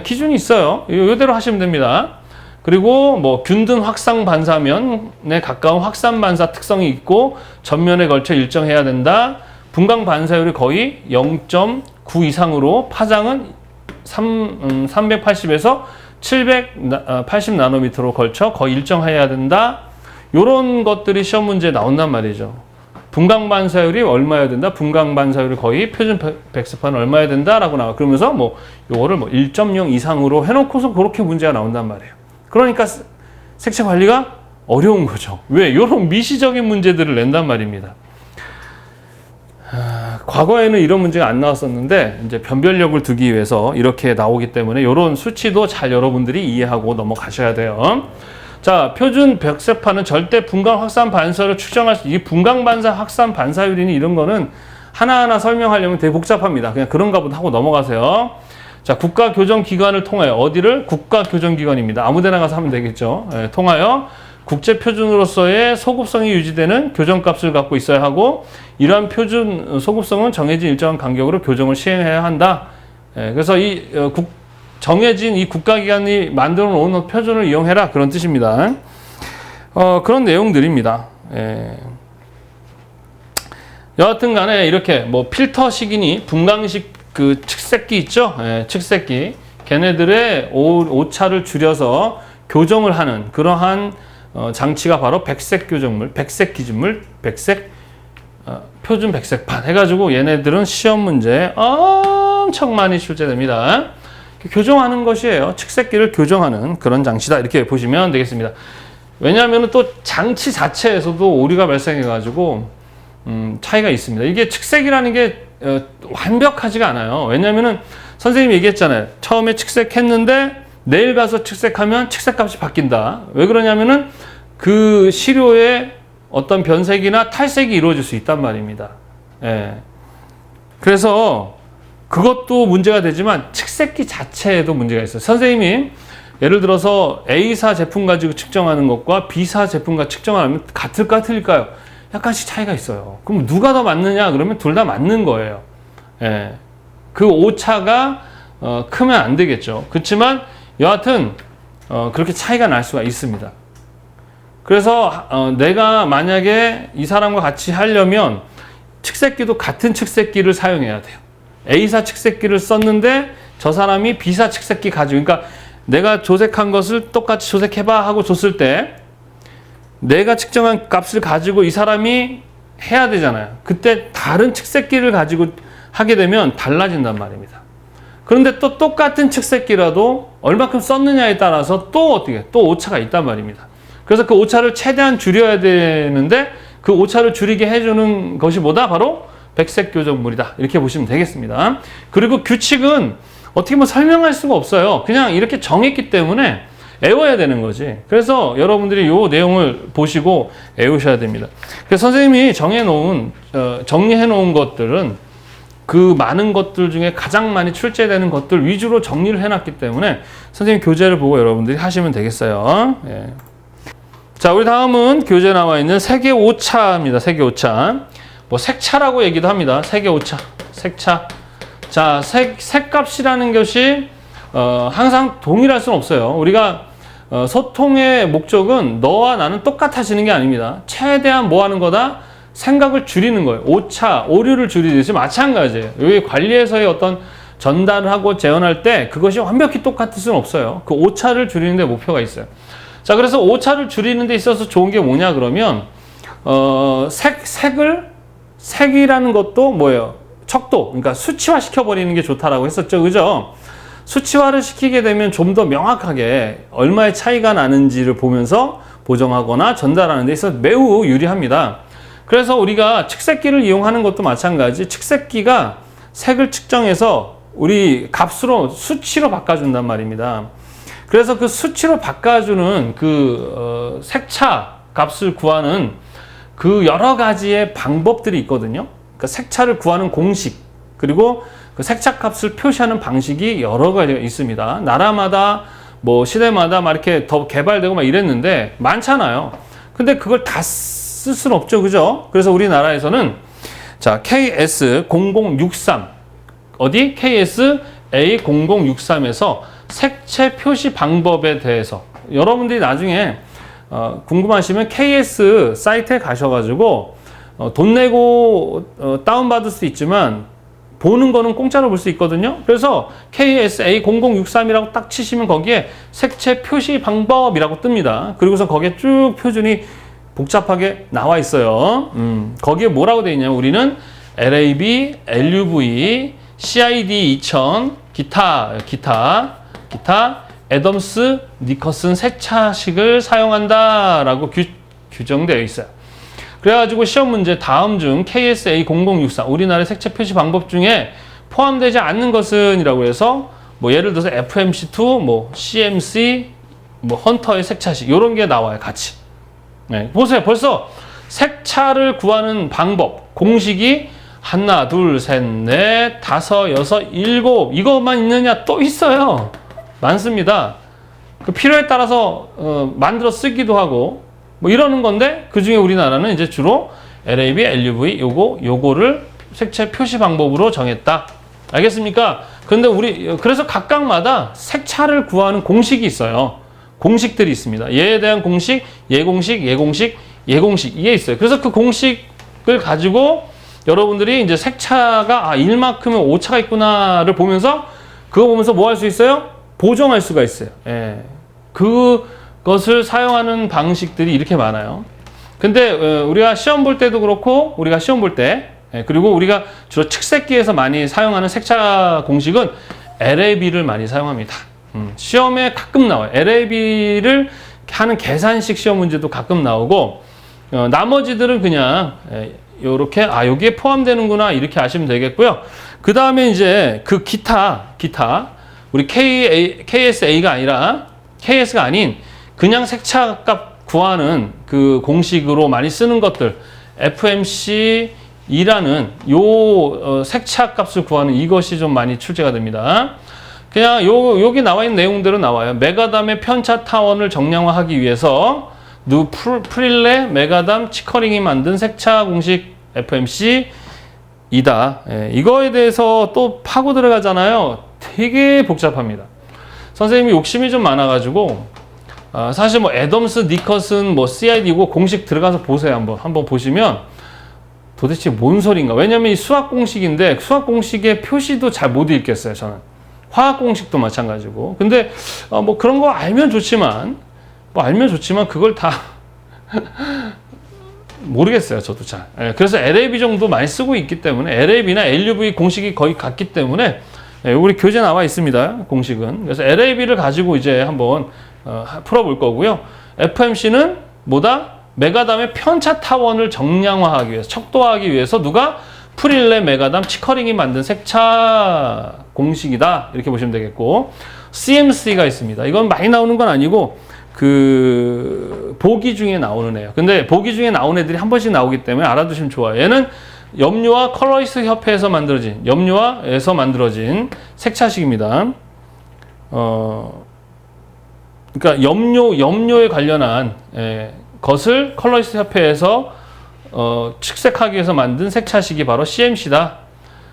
[SPEAKER 1] 기준이 있어요. 이대로 하시면 됩니다. 그리고 뭐 균등 확산 반사면에 가까운 확산 반사 특성이 있고 전면에 걸쳐 일정해야 된다. 분광 반사율이 거의 0.9 이상으로 파장은 380에서 780 나노미터로 걸쳐 거의 일정해야 된다. 이런 것들이 시험 문제에 나온단 말이죠. 분광 반사율이 얼마여야 된다? 분광 반사율이 거의 표준 백색판은 얼마여야 된다라고 나와. 그러면서 뭐 요거를 뭐 1.0 이상으로 해놓고서 그렇게 문제가 나온단 말이에요. 그러니까 색채 관리가 어려운 거죠. 왜? 이런 미시적인 문제들을 낸단 말입니다. 과거에는 이런 문제가 안 나왔었는데 이제 변별력을 두기 위해서 이렇게 나오기 때문에 이런 수치도 잘 여러분들이 이해하고 넘어가셔야 돼요. 자, 표준 백색판은 절대 분광 확산 반사를 측정할 수, 이 분광 반사 확산 반사율이니 이런 거는 하나하나 설명하려면 되게 복잡합니다. 그냥 그런가 보다 하고 넘어가세요. 자, 국가교정기관을 통하여, 어디를? 국가교정기관입니다. 아무데나 가서 하면 되겠죠. 통하여 국제 표준으로서의 소급성이 유지되는 교정값을 갖고 있어야 하고, 이러한 표준 소급성은 정해진 일정한 간격으로 교정을 시행해야 한다. 그래서 정해진 이 국가기관이 만들어 놓은 표준을 이용해라, 그런 뜻입니다. 그런 내용들입니다. 여하튼 간에 이렇게 뭐 필터식이니 분광식 그 측색기 있죠? 측색기. 걔네들의 오차를 줄여서 교정을 하는 그러한 장치가 바로 백색 교정물, 백색 기준물, 백색 표준 백색판 해가지고 얘네들은 시험 문제에 엄청 많이 출제됩니다. 교정하는 것이에요. 측색기를 교정하는 그런 장치다. 이렇게 보시면 되겠습니다. 왜냐하면 또 장치 자체에서도 오류가 발생해가지고 차이가 있습니다. 이게 측색이라는 게 완벽하지가 않아요. 왜냐하면 선생님이 얘기했잖아요. 처음에 측색했는데 내일 가서 측색하면 측색값이 바뀐다. 왜 그러냐면은 그 시료에 어떤 변색이나 탈색이 이루어질 수 있단 말입니다. 예. 그래서 그것도 문제가 되지만 측색기 자체에도 문제가 있어요. 선생님이 예를 들어서 A사 제품 가지고 측정하는 것과 B사 제품과 측정하면 같을까 틀릴까요? 약간씩 차이가 있어요. 그럼 누가 더 맞느냐? 그러면 둘 다 맞는 거예요. 예. 그 오차가 크면 안 되겠죠. 그렇지만 여하튼 그렇게 차이가 날 수가 있습니다. 그래서 내가 만약에 이 사람과 같이 하려면 측색기도 같은 측색기를 사용해야 돼요. A사 측색기를 썼는데 저 사람이 B사 측색기 가지고, 그러니까 내가 조색한 것을 똑같이 조색해봐 하고 줬을 때 내가 측정한 값을 가지고 이 사람이 해야 되잖아요. 그때 다른 측색기를 가지고 하게 되면 달라진단 말입니다. 그런데 또 똑같은 측색기라도 얼마큼 썼느냐에 따라서 또 어떻게 또 오차가 있단 말입니다. 그래서 그 오차를 최대한 줄여야 되는데 그 오차를 줄이게 해주는 것이 뭐다? 바로 백색 교정물이다. 이렇게 보시면 되겠습니다. 그리고 규칙은 어떻게 뭐 설명할 수가 없어요. 그냥 이렇게 정했기 때문에 외워야 되는 거지. 그래서 여러분들이 이 내용을 보시고 외우셔야 됩니다. 그래서 선생님이 정리해 놓은 것들은 그 많은 것들 중에 가장 많이 출제되는 것들 위주로 정리를 해놨기 때문에 선생님 교재를 보고 여러분들이 하시면 되겠어요. 예. 자, 우리 다음은 교재에 나와 있는 색의 오차입니다. 색의 오차. 뭐 색차라고 얘기도 합니다. 색의 오차, 색차. 자, 색값이라는 것이 항상 동일할 수는 없어요. 우리가 소통의 목적은 너와 나는 똑같아지는 게 아닙니다. 최대한 뭐 하는 거다? 생각을 줄이는 거예요. 오차, 오류를 줄이듯이 마찬가지예요. 여기 관리에서의 어떤 전달을 하고 재현할 때 그것이 완벽히 똑같을 수는 없어요. 그 오차를 줄이는 데 목표가 있어요. 자, 그래서 오차를 줄이는 데 있어서 좋은 게 뭐냐 그러면 색이라는 것도 뭐예요? 척도, 그러니까 수치화 시켜버리는 게 좋다라고 했었죠. 그죠? 수치화를 시키게 되면 좀 더 명확하게 얼마의 차이가 나는지를 보면서 보정하거나 전달하는 데 있어서 매우 유리합니다. 그래서 우리가 측색기를 이용하는 것도 마찬가지. 측색기가 색을 측정해서 우리 값으로 수치로 바꿔준단 말입니다. 그래서 그 수치로 바꿔주는 그 색차 값을 구하는 그 여러 가지의 방법들이 있거든요. 그러니까 색차를 구하는 공식, 그리고 그 색차 값을 표시하는 방식이 여러 가지가 있습니다. 나라마다 뭐 시대마다 막 이렇게 더 개발되고 막 이랬는데 많잖아요. 근데 그걸 다 쓸 수는 없죠. 그죠? 그래서 우리나라에서는 자, KS0063 어디? KSA0063에서 색채 표시 방법에 대해서 여러분들이 나중에 궁금하시면 KS 사이트에 가셔가지고 돈 내고 다운받을 수 있지만 보는 거는 공짜로 볼 수 있거든요. 그래서 KSA0063이라고 딱 치시면 거기에 색채 표시 방법이라고 뜹니다. 그리고서 거기에 쭉 표준이 복잡하게 나와 있어요. 거기에 뭐라고 되어 있냐면 우리는 LAB, LUV, CID 2000, 기타, 애덤스, 니커슨 색차식을 사용한다라고 규정되어 있어요. 그래가지고 시험 문제 다음 중 KSA0064 우리나라의 색채 표시 방법 중에 포함되지 않는 것은 이라고 해서 뭐 예를 들어서 FMC2, 뭐 CMC, 뭐 헌터의 색차식 이런 게 나와요. 같이. 네, 보세요. 벌써 색차를 구하는 방법, 공식이 하나, 둘, 셋, 넷, 다섯, 여섯, 일곱 이것만 있느냐? 또 있어요. 많습니다. 그 필요에 따라서 만들어 쓰기도 하고 뭐 이러는 건데 그 중에 우리나라는 이제 주로 LAB, LUV 요거를 색채 표시 방법으로 정했다. 알겠습니까? 그런데 그래서 각각마다 색차를 구하는 공식이 있어요. 공식들이 있습니다. 얘에 대한 공식, 얘공식, 얘공식, 얘공식 이게 있어요. 그래서 그 공식을 가지고 여러분들이 이제 색차가 일만큼의 오차가 있구나를 보면서 그거 보면서 뭐 할 수 있어요? 보정할 수가 있어요. 예. 그것을 사용하는 방식들이 이렇게 많아요. 근데 우리가 시험 볼 때도 그렇고 우리가 시험 볼 때 그리고 우리가 주로 측색기에서 많이 사용하는 색차 공식은 LAB를 많이 사용합니다. 시험에 가끔 나와요. LAB를 하는 계산식 시험 문제도 가끔 나오고, 나머지들은 그냥 요렇게 여기에 포함되는구나 이렇게 아시면 되겠고요. 그 다음에 이제 그 기타 우리 KSA가 아니라 KS가 아닌 그냥 색차 값 구하는 그 공식으로 많이 쓰는 것들, FMC2라는 요 색차 값을 구하는 이것이 좀 많이 출제가 됩니다. 그냥 여기 나와 있는 내용대로 나와요. 메가담의 편차 타원을 정량화하기 위해서 프릴레, 메가담, 치커링이 만든 색차 공식 FMC2다. 이거에 대해서 또 파고 들어가잖아요. 되게 복잡합니다. 선생님이 욕심이 좀 많아가지고 사실 뭐 애덤스, 니컷은 뭐 CID고 공식 들어가서 보세요. 한번 보시면 도대체 뭔 소린가. 왜냐면 이 수학 공식인데 수학 공식의 표시도 잘 못 읽겠어요. 저는 화학 공식도 마찬가지고. 근데 뭐 그런 거 알면 좋지만 그걸 다 모르겠어요. 저도 잘. 그래서 LAB 정도 많이 쓰고 있기 때문에 LAB나 LUV 공식이 거의 같기 때문에 우리 교재 나와 있습니다. 공식은. 그래서 LAB를 가지고 이제 한번 풀어볼 거고요. FMC는 뭐다? 메가담의 편차 타원을 정량화하기 위해서, 척도화하기 위해서 누가? 프릴레, 메가담, 치커링이 만든 색차 공식이다. 이렇게 보시면 되겠고, CMC가 있습니다. 이건 많이 나오는 건 아니고 그 보기 중에 나오는 애예요. 근데 보기 중에 나온 애들이 한 번씩 나오기 때문에 알아두시면 좋아요. 얘는 염료와 컬러리스트 협회에서 만들어진, 염료화에서 만들어진 색차식입니다. 그러니까 염료에 관련한 것을 컬러리스트 협회에서 측색하기 위해서 만든 색차식이 바로 CMC다.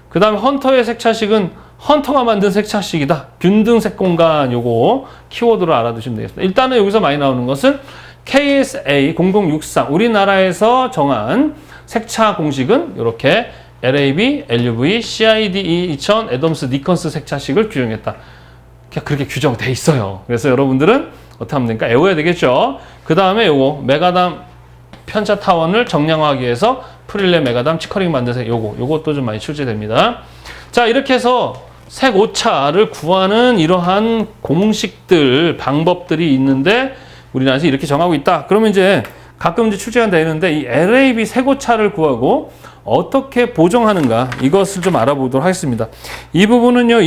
[SPEAKER 1] 그 다음에 헌터의 색차식은 헌터가 만든 색차식이다. 균등 색공간 요거 키워드로 알아두시면 되겠습니다. 일단은 여기서 많이 나오는 것은 KSA 0063 우리나라에서 정한 색차 공식은 이렇게 LAB, LUV, CIDE 2000, 애덤스, 니컨스 색차식을 규정했다. 그렇게 규정돼 있어요. 그래서 여러분들은 어떻게 하면 되니까 외워야 되겠죠. 그 다음에 요거 메가담 편차 타원을 정량화하기 위해서 프릴레, 메가담, 치커링 만든 색 요것도 좀 많이 출제됩니다. 자, 이렇게 해서 색 오차를 구하는 이러한 공식들, 방법들이 있는데 우리나라에서 이렇게 정하고 있다. 그러면 이제 가끔 이제 출제가 되는데 이 LAB 색 오차를 구하고 어떻게 보정하는가 이것을 좀 알아보도록 하겠습니다. 이 부분은요,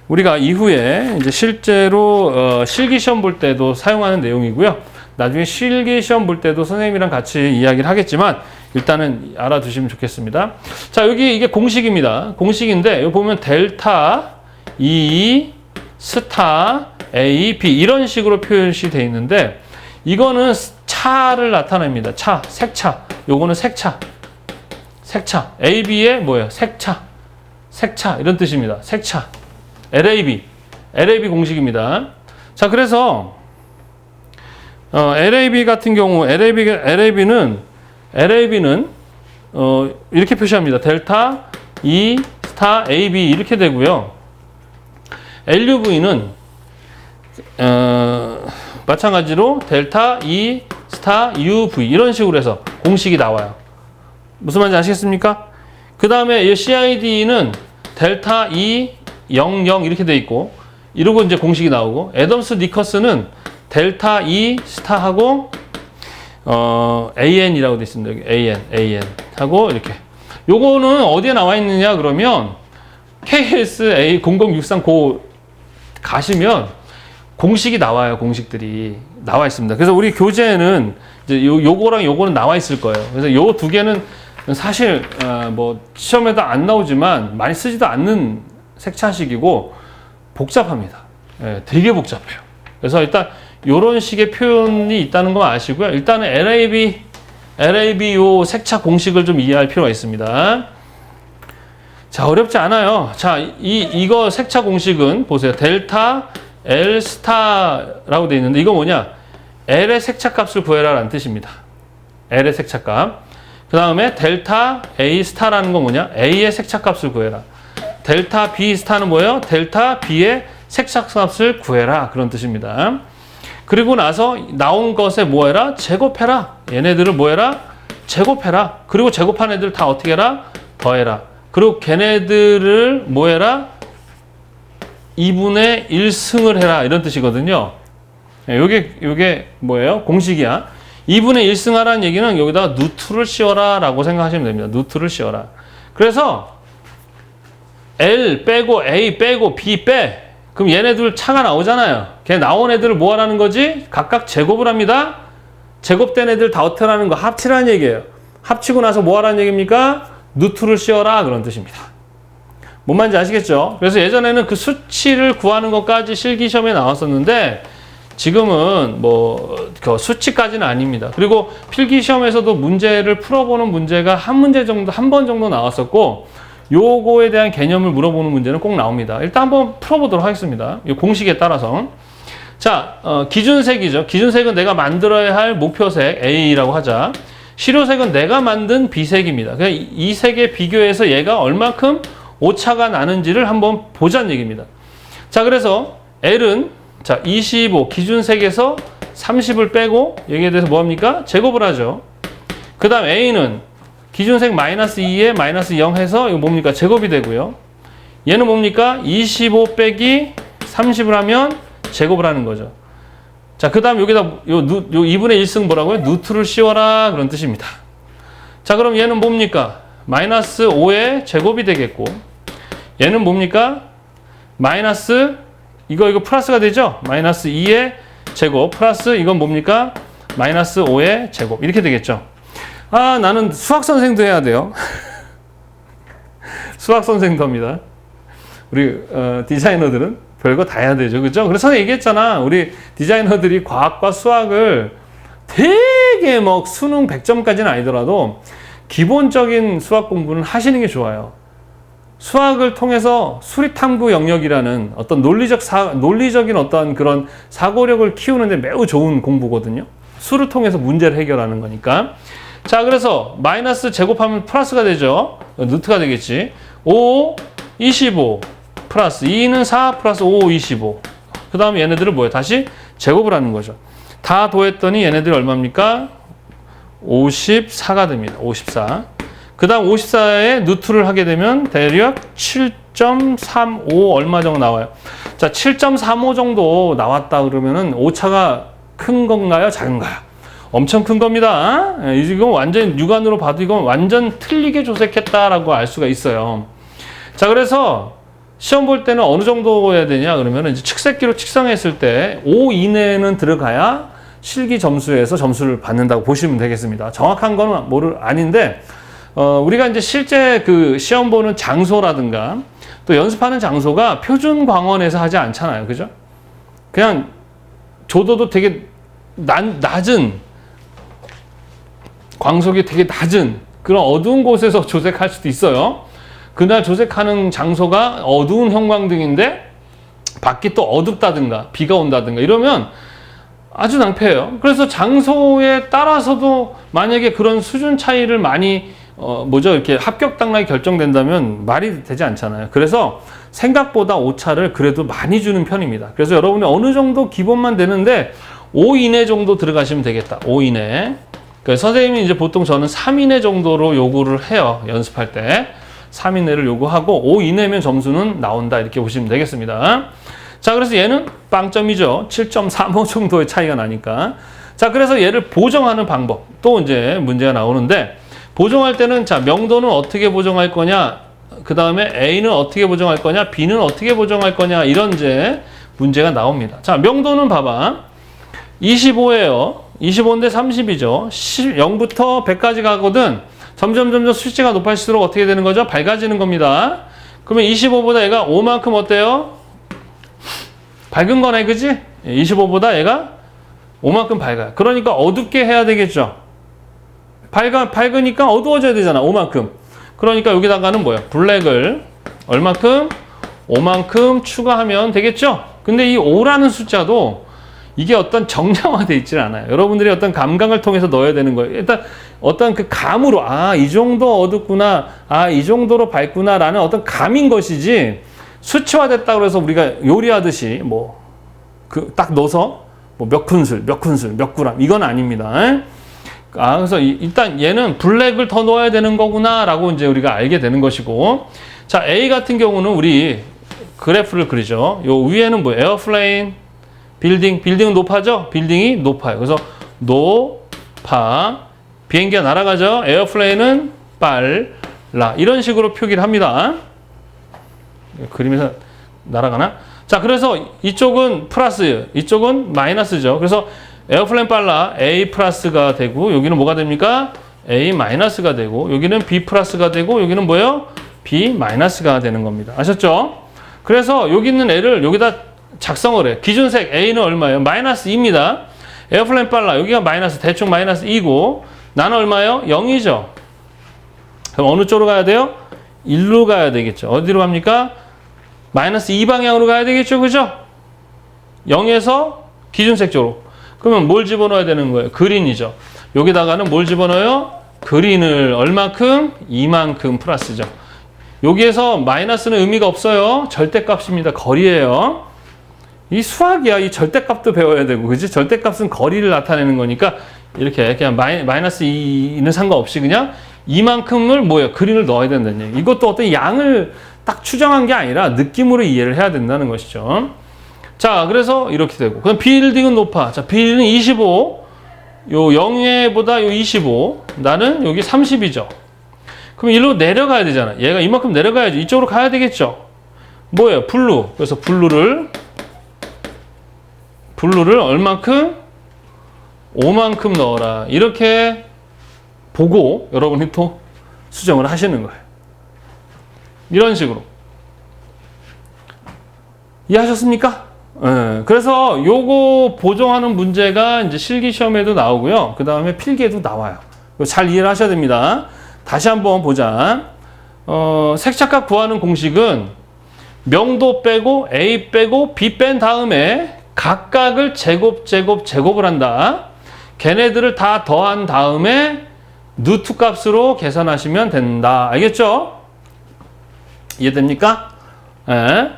[SPEAKER 1] 우리가 이후에 이제 실제로 실기 시험 볼 때도 사용하는 내용이고요. 나중에 실기 시험 볼 때도 선생님이랑 같이 이야기를 하겠지만 일단은 알아두시면 좋겠습니다. 자, 여기 이게 공식입니다. 공식인데 여기 보면 델타, E, 스타, A, B 이런 식으로 표시되어 있는데 이거는 차를 나타냅니다. 색차. 요거는 색차. AB의 뭐예요? 색차 이런 뜻입니다. 색차. LAB 공식입니다. 자, 그래서 LAB 같은 경우 LAB는 이렇게 표시합니다. 델타, E, 스타, AB 이렇게 되고요. LUV는 마찬가지로 델타, E, 스타, UV 이런 식으로 해서 공식이 나와요. 무슨 말인지 아시겠습니까? 그 다음에 CID는 델타, E, 00 이렇게 돼 있고 이러고 이제 공식이 나오고 애덤스 니커스는 델타, E, 스타하고 AN이라고 돼 있습니다. 여기 AN 하고 이렇게. 요거는 어디에 나와 있느냐 그러면 KSA 0063 고 가시면 공식이 나와요. 공식들이 나와 있습니다. 그래서 우리 교재에는 이제 요거랑 요거는 나와 있을 거예요. 그래서 요 두 개는 사실 뭐 시험에도 안 나오지만 많이 쓰지도 않는 색차식이고 복잡합니다. 되게 복잡해요. 그래서 일단 이런 식의 표현이 있다는 거 아시고요. 일단은 LAB 요 색차 공식을 좀 이해할 필요가 있습니다. 자, 어렵지 않아요. 자, 이거 색차 공식은 보세요. 델타 L 스타라고 되어 있는데 이거 뭐냐? L의 색차 값을 구해라라는 뜻입니다. L의 색차 값. 그 다음에 델타 A 스타라는 건 뭐냐? A의 색차 값을 구해라. 델타 B 스타는 뭐예요? 델타 B의 색차 값을 구해라. 그런 뜻입니다. 그리고 나서 나온 것에 뭐 해라? 제곱해라. 얘네들을 뭐 해라? 제곱해라. 그리고 제곱한 애들 다 어떻게 해라? 더해라. 그리고 걔네들을 뭐 해라? 2분의 1승을 해라. 이런 뜻이거든요. 요게 뭐예요? 공식이야. 2분의 1승 하라는 얘기는 여기다가 누트를 씌워라 라고 생각하시면 됩니다. 누트를 씌워라. 그래서 L 빼고 A 빼고 B 빼. 그럼 얘네들 차가 나오잖아요. 걔 나온 애들을 뭐 하라는 거지? 각각 제곱을 합니다. 제곱된 애들 다 어떻게 하는 거? 합치라는 얘기예요. 합치고 나서 뭐 하라는 얘기입니까? 누트를 씌워라 그런 뜻입니다. 뭔 말인지 아시겠죠? 그래서 예전에는 그 수치를 구하는 것까지 실기시험에 나왔었는데 지금은 뭐 그 수치까지는 아닙니다. 그리고 필기시험에서도 문제를 풀어보는 문제가 한 번 정도 나왔었고 요거에 대한 개념을 물어보는 문제는 꼭 나옵니다. 일단 한번 풀어보도록 하겠습니다. 이 공식에 따라서. 자, 기준색이죠. 기준색은 내가 만들어야 할 목표색 A라고 하자. 실효색은 내가 만든 B색입니다. 그냥 이 색에 비교해서 얘가 얼마큼 오차가 나는지를 한번 보자는 얘기입니다. 자, 그래서 L은 자 25 기준색에서 30을 빼고 여기에 대해서 뭐합니까? 제곱을 하죠. 그 다음 A는 기준색 마이너스 2에 마이너스 0 해서 이거 뭡니까? 제곱이 되고요. 얘는 뭡니까? 25 빼기 30을 하면 제곱을 하는 거죠. 자, 그 다음 여기다 요 2분의 1승 뭐라고요? 누트를 씌워라 그런 뜻입니다. 자, 그럼 얘는 뭡니까? 마이너스 5의 제곱이 되겠고 얘는 뭡니까? 마이너스 이거 플러스가 되죠? 마이너스 2의 제곱 플러스 이건 뭡니까? 마이너스 5의 제곱 이렇게 되겠죠. 아, 나는 수학 선생도 해야 돼요. 수학 선생도 합니다. 우리 디자이너들은 별거 다 해야 되죠. 그죠? 그래서 얘기했잖아. 우리 디자이너들이 과학과 수학을 되게 뭐 수능 100점까지는 아니더라도 기본적인 수학 공부는 하시는 게 좋아요. 수학을 통해서 수리탐구 영역이라는 어떤 논리적인 어떤 그런 사고력을 키우는데 매우 좋은 공부거든요. 수를 통해서 문제를 해결하는 거니까. 자, 그래서 마이너스 제곱하면 플러스가 되죠. 누트가 되겠지. 5, 25 플러스 2는 4 플러스 5, 25. 그 다음에 얘네들을 뭐예요? 다시 제곱을 하는 거죠. 다 더했더니 얘네들이 얼마입니까? 54가 됩니다. 54. 그 다음 54에 누트를 하게 되면 대략 7.35 얼마 정도 나와요. 자, 7.35 정도 나왔다 그러면은 오차가 큰 건가요? 작은가요? 엄청 큰 겁니다. 이건 완전 육안으로 봐도 이건 완전 틀리게 조색했다라고 알 수가 있어요. 자, 그래서 시험 볼 때는 어느 정도 해야 되냐 그러면 이제 측색기로 측정했을 때 5 이내는 들어가야 실기 점수에서 점수를 받는다고 보시면 되겠습니다. 정확한 건 아닌데 우리가 이제 실제 그 시험 보는 장소라든가 또 연습하는 장소가 표준 광원에서 하지 않잖아요. 그죠? 그냥 조도도 되게 낮은 광속이 되게 낮은 그런 어두운 곳에서 조색할 수도 있어요. 그날 조색하는 장소가 어두운 형광등인데 밖이 또 어둡다든가 비가 온다든가 이러면 아주 낭패예요. 그래서 장소에 따라서도 만약에 그런 수준 차이를 많이 이렇게 합격 당락이 결정된다면 말이 되지 않잖아요. 그래서 생각보다 오차를 그래도 많이 주는 편입니다. 그래서 여러분이 어느 정도 기본만 되는데 5 이내 정도 들어가시면 되겠다. 5 이내. 그러니까 선생님이 이제 보통 저는 3 이내 정도로 요구를 해요. 연습할 때. 3 이내를 요구하고 5 이내면 점수는 나온다. 이렇게 보시면 되겠습니다. 자, 그래서 얘는 빵점이죠. 7.35 정도의 차이가 나니까. 자, 그래서 얘를 보정하는 방법. 또 이제 문제가 나오는데 보정할 때는 자, 명도는 어떻게 보정할 거냐? 그 다음에 A는 어떻게 보정할 거냐? B는 어떻게 보정할 거냐? 이런 이제 문제가 나옵니다. 자, 명도는 봐봐. 25예요. 25인데 30이죠. 0부터 100까지 가거든. 점점 수치가 높아질수록 어떻게 되는 거죠? 밝아지는 겁니다. 그러면 25보다 얘가 5만큼 어때요? 밝은 거네, 그지? 25보다 얘가 5만큼 밝아요. 그러니까 어둡게 해야 되겠죠. 밝으니까 어두워져야 되잖아, 5만큼. 그러니까 여기다가는 뭐야? 블랙을 얼마큼? 5만큼 추가하면 되겠죠? 근데 이 5라는 숫자도 이게 어떤 정량화되어 있질 않아요. 여러분들이 어떤 감각을 통해서 넣어야 되는 거예요. 일단 어떤 그 감으로 이 정도 어둡구나, 이 정도로 밝구나 라는 어떤 감인 것이지 수치화됐다고 해서 우리가 요리하듯이 딱 넣어서 몇 큰술, 몇 그램 이건 아닙니다. 그래서 일단 얘는 블랙을 더 넣어야 되는 거구나 라고 이제 우리가 알게 되는 것이고, 자, A 같은 경우는 우리 그래프를 그리죠. 요 위에는 뭐 에어플레인, 빌딩은 높아져? 빌딩이 높아요. 그래서 높아, 비행기가 날아가죠. 에어플레인은 빨라. 이런 식으로 표기를 합니다. 그림에서 날아가나? 자, 그래서 이쪽은 플러스, 이쪽은 마이너스죠. 그래서 에어플레인 빨라, A 플러스가 되고, 여기는 뭐가 됩니까? A 마이너스가 되고, 여기는 B 플러스가 되고, 여기는 뭐예요? B 마이너스가 되는 겁니다. 아셨죠? 그래서 여기 있는 애를 여기다 작성을 해. 기준색 A는 얼마예요? 마이너스 2입니다. 에어플레인 빨라, 여기가 마이너스, 대충 마이너스 2고, 나는 얼마예요? 0이죠. 그럼 어느 쪽으로 가야 돼요? 1로 가야 되겠죠. 어디로 갑니까? 마이너스 2 방향으로 가야 되겠죠. 그죠? 0에서 기준색 쪽으로. 그러면 뭘 집어넣어야 되는 거예요? 그린이죠. 여기다가는 뭘 집어넣어요? 그린을 얼마큼? 이만큼 플러스죠. 여기에서 마이너스는 의미가 없어요. 절대값입니다. 거리예요. 이 수학이야. 이 절대값도 배워야 되고, 그지? 절대값은 거리를 나타내는 거니까 이렇게 그냥 마이너스 2는 상관없이 그냥 이만큼을 뭐예요? 그린을 넣어야 된다는 얘기. 이것도 어떤 양을 딱 추정한 게 아니라 느낌으로 이해를 해야 된다는 것이죠. 자, 그래서 이렇게 되고. 그럼 빌딩은 높아. 자, B는 25. 요 0에보다 요 25. 나는 여기 30이죠. 그럼 일로 내려가야 되잖아. 얘가 이만큼 내려가야지. 이쪽으로 가야 되겠죠. 뭐예요? 블루. 그래서 블루를 얼만큼? 5만큼 넣어라. 이렇게 보고 여러분이 또 수정을 하시는 거예요. 이런 식으로. 이해하셨습니까? 네. 그래서 요거 보정하는 문제가 이제 실기 시험에도 나오고요. 그 다음에 필기에도 나와요. 잘 이해를 하셔야 됩니다. 다시 한번 보자. 색채값 구하는 공식은 명도 빼고 A 빼고 B 뺀 다음에 각각을 제곱을 한다. 걔네들을 다 더한 다음에 누트 값으로 계산하시면 된다. 알겠죠? 이해됩니까? 네.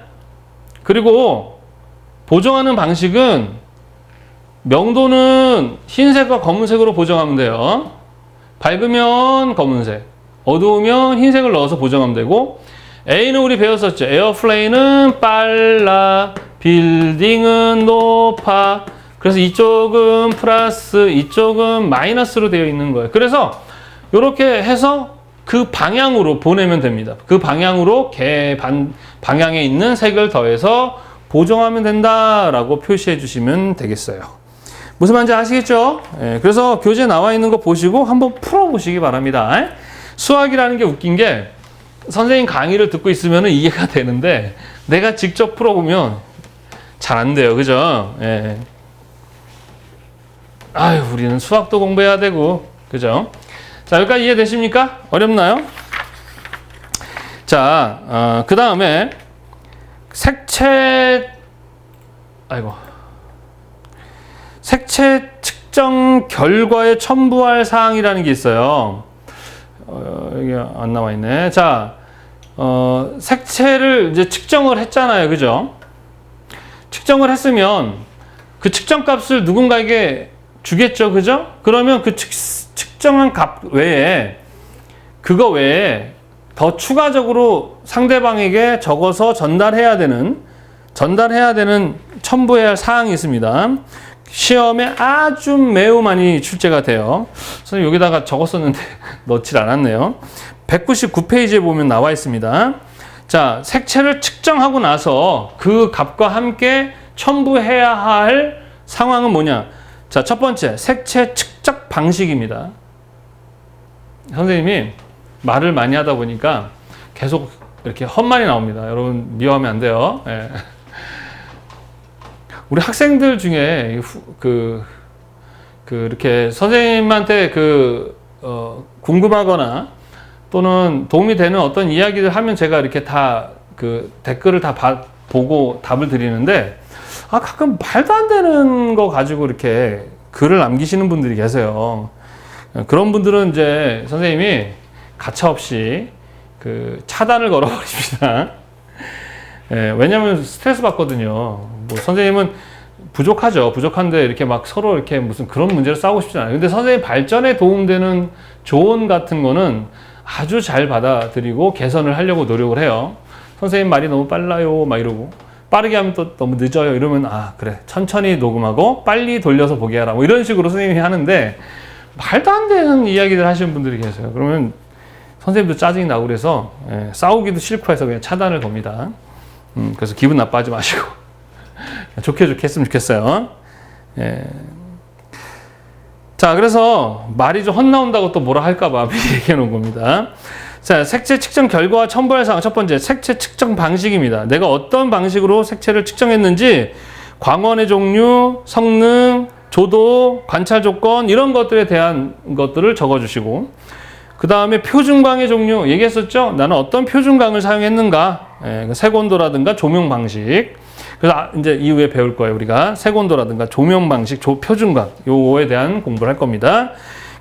[SPEAKER 1] 그리고 보정하는 방식은 명도는 흰색과 검은색으로 보정하면 돼요. 밝으면 검은색, 어두우면 흰색을 넣어서 보정하면 되고, A는 우리 배웠었죠. 에어플레인은 빨라, 빌딩은 높아. 그래서 이쪽은 플러스, 이쪽은 마이너스로 되어 있는 거예요. 그래서 이렇게 해서 그 방향으로 보내면 됩니다. 그 방향으로 방향에 있는 색을 더해서 보정하면 된다라고 표시해 주시면 되겠어요. 무슨 말인지 아시겠죠? 예, 그래서 교재에 나와 있는 거 보시고 한번 풀어보시기 바랍니다. 수학이라는 게 웃긴 게 선생님 강의를 듣고 있으면 이해가 되는데 내가 직접 풀어보면 잘 안 돼요. 그죠? 예. 아유, 우리는 수학도 공부해야 되고, 그죠? 자, 여기까지 이해되십니까? 어렵나요? 자, 그 다음에 색채 측정 결과에 첨부할 사항이라는 게 있어요. 여기 안 나와 있네. 자, 색채를 이제 측정을 했잖아요. 그죠? 측정을 했으면 그 측정 값을 누군가에게 주겠죠. 그죠? 그러면 그 측정한 값 외에, 그거 외에 더 추가적으로 상대방에게 적어서 전달해야 되는 첨부해야 할 사항이 있습니다. 시험에 아주 매우 많이 출제가 돼요. 저는 여기다가 적었었는데 넣질 않았네요. 199페이지에 보면 나와 있습니다. 자, 색채를 측정하고 나서 그 값과 함께 첨부해야 할 상황은 뭐냐? 자, 첫 번째, 색채 측정 방식입니다. 선생님이 말을 많이 하다 보니까 계속 이렇게 헛말이 나옵니다. 여러분 미워하면 안 돼요. 예. 우리 학생들 중에 이렇게 선생님한테 궁금하거나 또는 도움이 되는 어떤 이야기를 하면 제가 이렇게 다 댓글을 다 보고 답을 드리는데, 가끔 말도 안 되는 거 가지고 이렇게 글을 남기시는 분들이 계세요. 그런 분들은 이제 선생님이 가차없이 차단을 걸어버립니다. 예, 왜냐하면 스트레스 받거든요. 뭐 선생님은 부족하죠. 부족한데 이렇게 막 서로 이렇게 무슨 그런 문제를 싸우고 싶지 않아요. 근데 선생님 발전에 도움되는 조언 같은 거는 아주 잘 받아들이고 개선을 하려고 노력을 해요. 선생님 말이 너무 빨라요 막 이러고, 빠르게 하면 또 너무 늦어요 이러면, 아 그래 천천히 녹음하고 빨리 돌려서 보게 하라 뭐 이런 식으로 선생님이 하는데, 말도 안 되는 이야기들 하시는 분들이 계세요. 그러면 선생님도 짜증이 나고 그래서 싸우기도 싫고 해서 그냥 차단을 겁니다. 그래서 기분 나빠하지 마시고 좋게 했으면 좋겠어요. 자, 그래서 말이 좀 헛나온다고 또 뭐라 할까봐 미리 얘기해 놓은 겁니다. 자, 색채 측정 결과와 첨부할 사항. 첫 번째, 색채 측정 방식입니다. 내가 어떤 방식으로 색채를 측정했는지, 광원의 종류, 성능, 조도, 관찰 조건 이런 것들에 대한 것들을 적어주시고, 그 다음에 표준광의 종류 얘기했었죠. 나는 어떤 표준광을 사용했는가, 색온도라든가 조명 방식. 그래서 이제 이후에 배울 거예요. 우리가 색온도라든가 조명 방식, 표준광 요거에 대한 공부를 할 겁니다.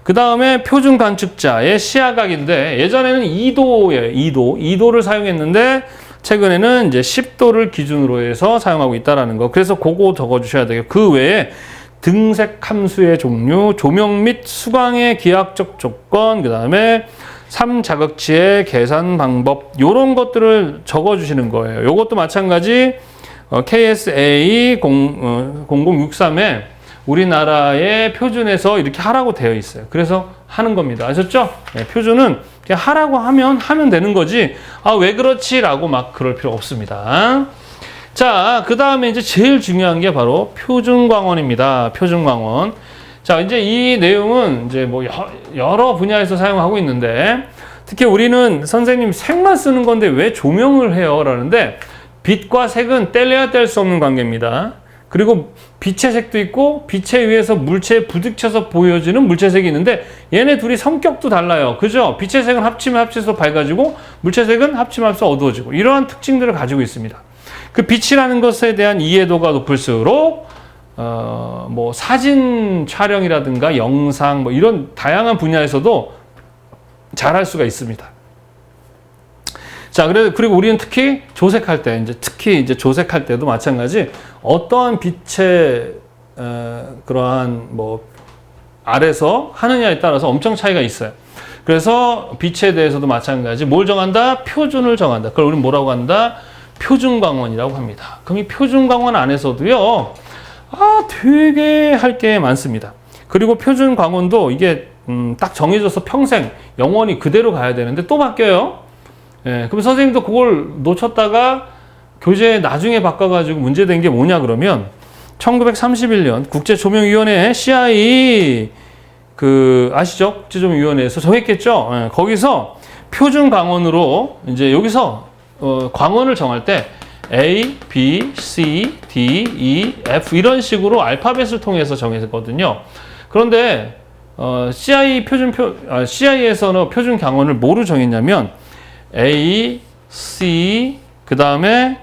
[SPEAKER 1] 그 다음에 표준 관측자의 시야각인데, 예전에는 2도예요. 2도를 사용했는데 최근에는 이제 10도를 기준으로 해서 사용하고 있다라는 거. 그래서 그거 적어주셔야 돼요. 그 외에 등색 함수의 종류, 조명 및 수광의 기하학적 조건, 그 다음에 3자극치의 계산 방법, 요런 것들을 적어주시는 거예요. 요것도 마찬가지 KSA 0063에 우리나라의 표준에서 이렇게 하라고 되어 있어요. 그래서 하는 겁니다. 아셨죠? 표준은 그냥 하라고 하면 되는 거지, 아, 왜 그렇지? 라고 막 그럴 필요 없습니다. 자, 그 다음에 이제 제일 중요한 게 바로 표준광원입니다. 표준광원. 자, 이제 이 내용은 이제 뭐 여러 분야에서 사용하고 있는데, 특히 우리는 선생님 색만 쓰는 건데 왜 조명을 해요? 라는데, 빛과 색은 뗄래야 뗄 수 없는 관계입니다. 그리고 빛의 색도 있고, 빛에 의해서 물체에 부딪혀서 보여지는 물체색이 있는데, 얘네 둘이 성격도 달라요. 그죠? 빛의 색은 합치면 합쳐서 밝아지고, 물체 색은 합치면 합쳐서 어두워지고, 이러한 특징들을 가지고 있습니다. 그 빛이라는 것에 대한 이해도가 높을수록 뭐 사진 촬영이라든가 영상 뭐 이런 다양한 분야에서도 잘할 수가 있습니다. 자, 그리고 우리는 특히 조색할 때, 특히 조색할 때도 마찬가지, 어떠한 빛의 그러한 뭐 아래서 하느냐에 따라서 엄청 차이가 있어요. 그래서 빛에 대해서도 마찬가지, 뭘 정한다? 표준을 정한다. 그걸 우리는 뭐라고 한다? 표준광원이라고 합니다. 그럼 이 표준광원 안에서도요, 되게 할 게 많습니다. 그리고 표준광원도 이게 딱 정해져서 평생 영원히 그대로 가야 되는데 또 바뀌어요. 그럼 선생님도 그걸 놓쳤다가 교재 나중에 바꿔가지고 문제된 게 뭐냐 그러면, 1931년 국제조명위원회 CI 아시죠? 국제조명위원회에서 정했겠죠. 거기서 표준광원으로 이제 여기서 광원을 정할 때 A, B, C, D, E, F 이런 식으로 알파벳을 통해서 정했거든요. 그런데 CI에서는 표준 광원을 뭐로 정했냐면 A, C, 그 다음에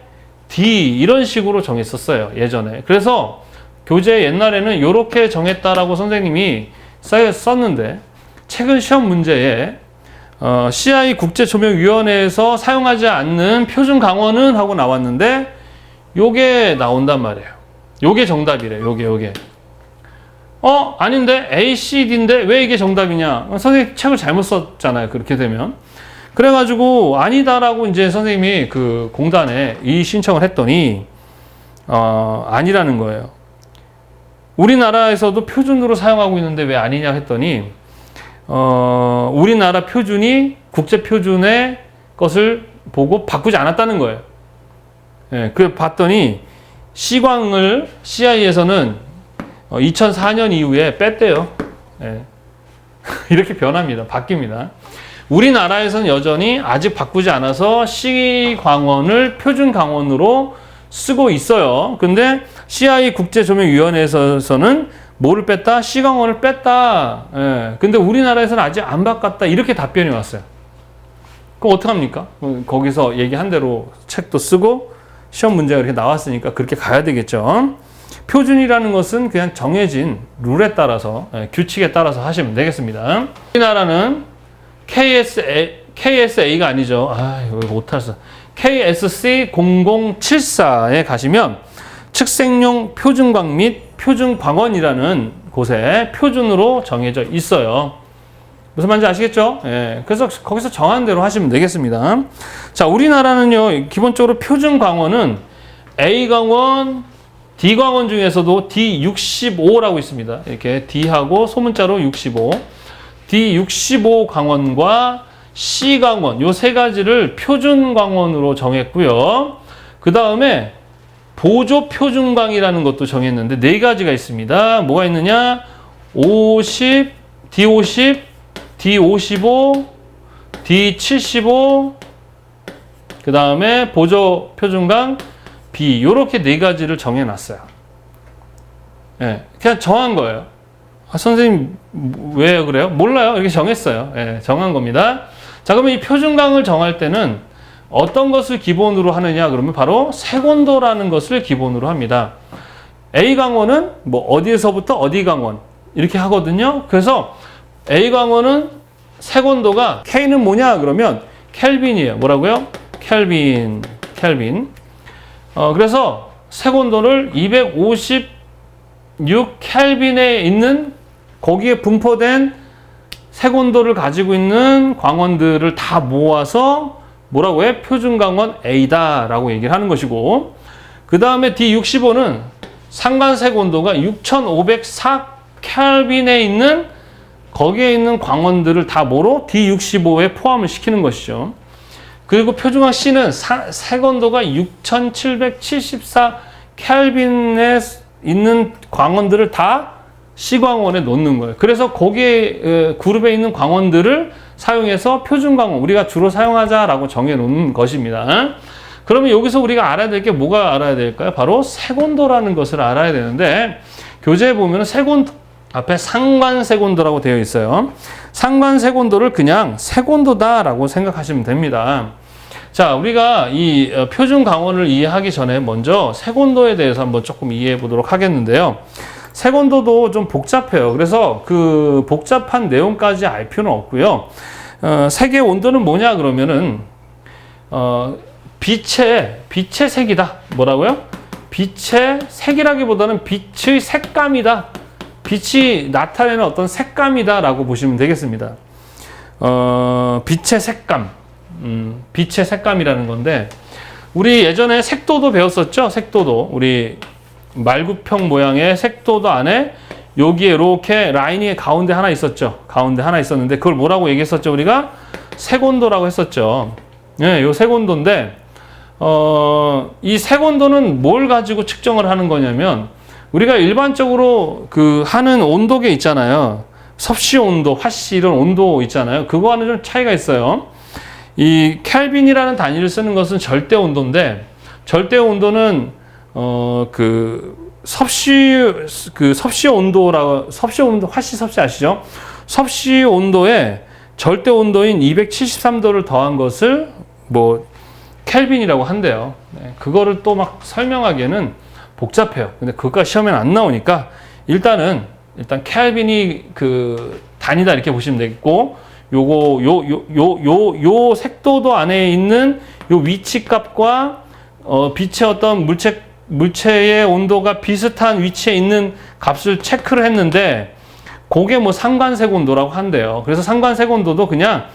[SPEAKER 1] D 이런 식으로 정했었어요, 예전에. 그래서 교재 옛날에는 이렇게 정했다라고 선생님이 썼는데, 최근 시험 문제에 CI 국제조명위원회에서 사용하지 않는 표준광원은 하고 나왔는데, 요게 나온단 말이에요. 요게 정답이래요. 요게. 아닌데 A, C, D인데 왜 이게 정답이냐? 선생님 책을 잘못 썼잖아요. 그렇게 되면. 그래가지고 아니다라고 이제 선생님이 그 공단에 이 신청을 했더니 아니라는 거예요. 우리나라에서도 표준으로 사용하고 있는데 왜 아니냐 했더니, 우리나라 표준이 국제 표준의 것을 보고 바꾸지 않았다는 거예요. 그래 봤더니 C광을 CI에서는 2004년 이후에 뺐대요. 이렇게 변합니다. 바뀝니다. 우리나라에서는 여전히 아직 바꾸지 않아서 C광원을 표준광원으로 쓰고 있어요. 근데 CI 국제조명위원회에서는 뭐를 뺐다? C광원을 뺐다. 근데 우리나라에서는 아직 안 바꿨다. 이렇게 답변이 왔어요. 그럼 어떡합니까? 거기서 얘기한 대로 책도 쓰고 시험 문제가 이렇게 나왔으니까 그렇게 가야 되겠죠. 표준이라는 것은 그냥 정해진 룰에 따라서, 규칙에 따라서 하시면 되겠습니다. 우리나라는 KSA가 아니죠. 여기 못했어. KSC 0074에 가시면 측생용 표준광 및 표준광원이라는 곳에 표준으로 정해져 있어요. 무슨 말인지 아시겠죠? 예, 그래서 거기서 정한 대로 하시면 되겠습니다. 자, 우리나라는요, 기본적으로 표준광원은 A광원, D광원 중에서도 D65라고 있습니다. 이렇게 D하고 소문자로 65. D65 광원과 C광원, 요 세 가지를 표준광원으로 정했고요. 그 다음에 보조 표준광이라는 것도 정했는데 네 가지가 있습니다. 뭐가 있느냐? 50, D50, D55, D75, 그 다음에 보조 표준광 B, 요렇게 네 가지를 정해놨어요. 예, 그냥 정한 거예요. 아, 선생님 왜 그래요? 몰라요. 이렇게 정했어요. 예, 정한 겁니다. 자, 그러면 이 표준광을 정할 때는 어떤 것을 기본으로 하느냐 그러면 바로 색온도라는 것을 기본으로 합니다. A광원은 뭐 어디에서부터 어디 광원 이렇게 하거든요. 그래서 A광원은 색온도가 K는 뭐냐 그러면 켈빈이에요. 뭐라고요? 켈빈. 그래서 색온도를 256 켈빈에 있는 거기에 분포된 색온도를 가지고 있는 광원들을 다 모아서 뭐라고 해? 표준광원 A다라고 얘기를 하는 것이고, 그 다음에 D65는 상관색 온도가 6504 켈빈에 있는 거기에 있는 광원들을 다 뭐로? D65에 포함을 시키는 것이죠. 그리고 표준광 C는 색온도가 6774 켈빈에 있는 광원들을 다 C광원에 놓는 거예요. 그래서 거기에 그룹에 있는 광원들을 사용해서 표준광원, 우리가 주로 사용하자라고 정해놓은 것입니다. 그러면 여기서 우리가 알아야 될 게 뭐가 알아야 될까요? 바로 색온도라는 것을 알아야 되는데, 교재에 보면 색온도 앞에 상관색온도라고 되어 있어요. 상관색온도를 그냥 색온도다라고 생각하시면 됩니다. 자, 우리가 이 표준광원을 이해하기 전에 먼저 색온도에 대해서 한번 조금 이해해 보도록 하겠는데요. 색온도도 좀 복잡해요. 그래서 그 복잡한 내용까지 알 필요는 없고요. 색의 온도는 뭐냐 그러면은 빛의 색이다. 뭐라고요? 빛의 색이라기보다는 빛의 색감이다. 빛이 나타내는 어떤 색감이다라고 보시면 되겠습니다. 빛의 색감, 빛의 색감이라는 건데, 우리 예전에 색도도 배웠었죠. 색도도 우리 말구평 모양의 색도도 안에 여기에 이렇게 라인이 가운데 하나 있었죠. 가운데 하나 있었는데 그걸 뭐라고 얘기했었죠? 우리가 색온도라고 했었죠. 예, 요 색온도인데 이 색온도는 뭘 가지고 측정을 하는 거냐면, 우리가 일반적으로 그 하는 온도계 있잖아요. 섭씨 온도, 화씨 이런 온도 있잖아요. 그거와는 좀 차이가 있어요. 이 켈빈이라는 단위를 쓰는 것은 절대 온도인데, 절대 온도는 섭씨 온도라고, 섭씨 온도, 화씨 섭씨 아시죠? 섭씨 온도에 절대 온도인 273도를 더한 것을 뭐 켈빈이라고 한대요. 네, 그거를 또 막 설명하기에는 복잡해요. 근데 그거가 시험에는 안 나오니까 일단 켈빈이 그 단위다 이렇게 보시면 되겠고, 요거 요 색도도 안에 있는 요 위치값과 빛의 어떤 물체의 온도가 비슷한 위치에 있는 값을 체크를 했는데, 그게 뭐 상관색 온도라고 한대요. 그래서 상관색 온도도 그냥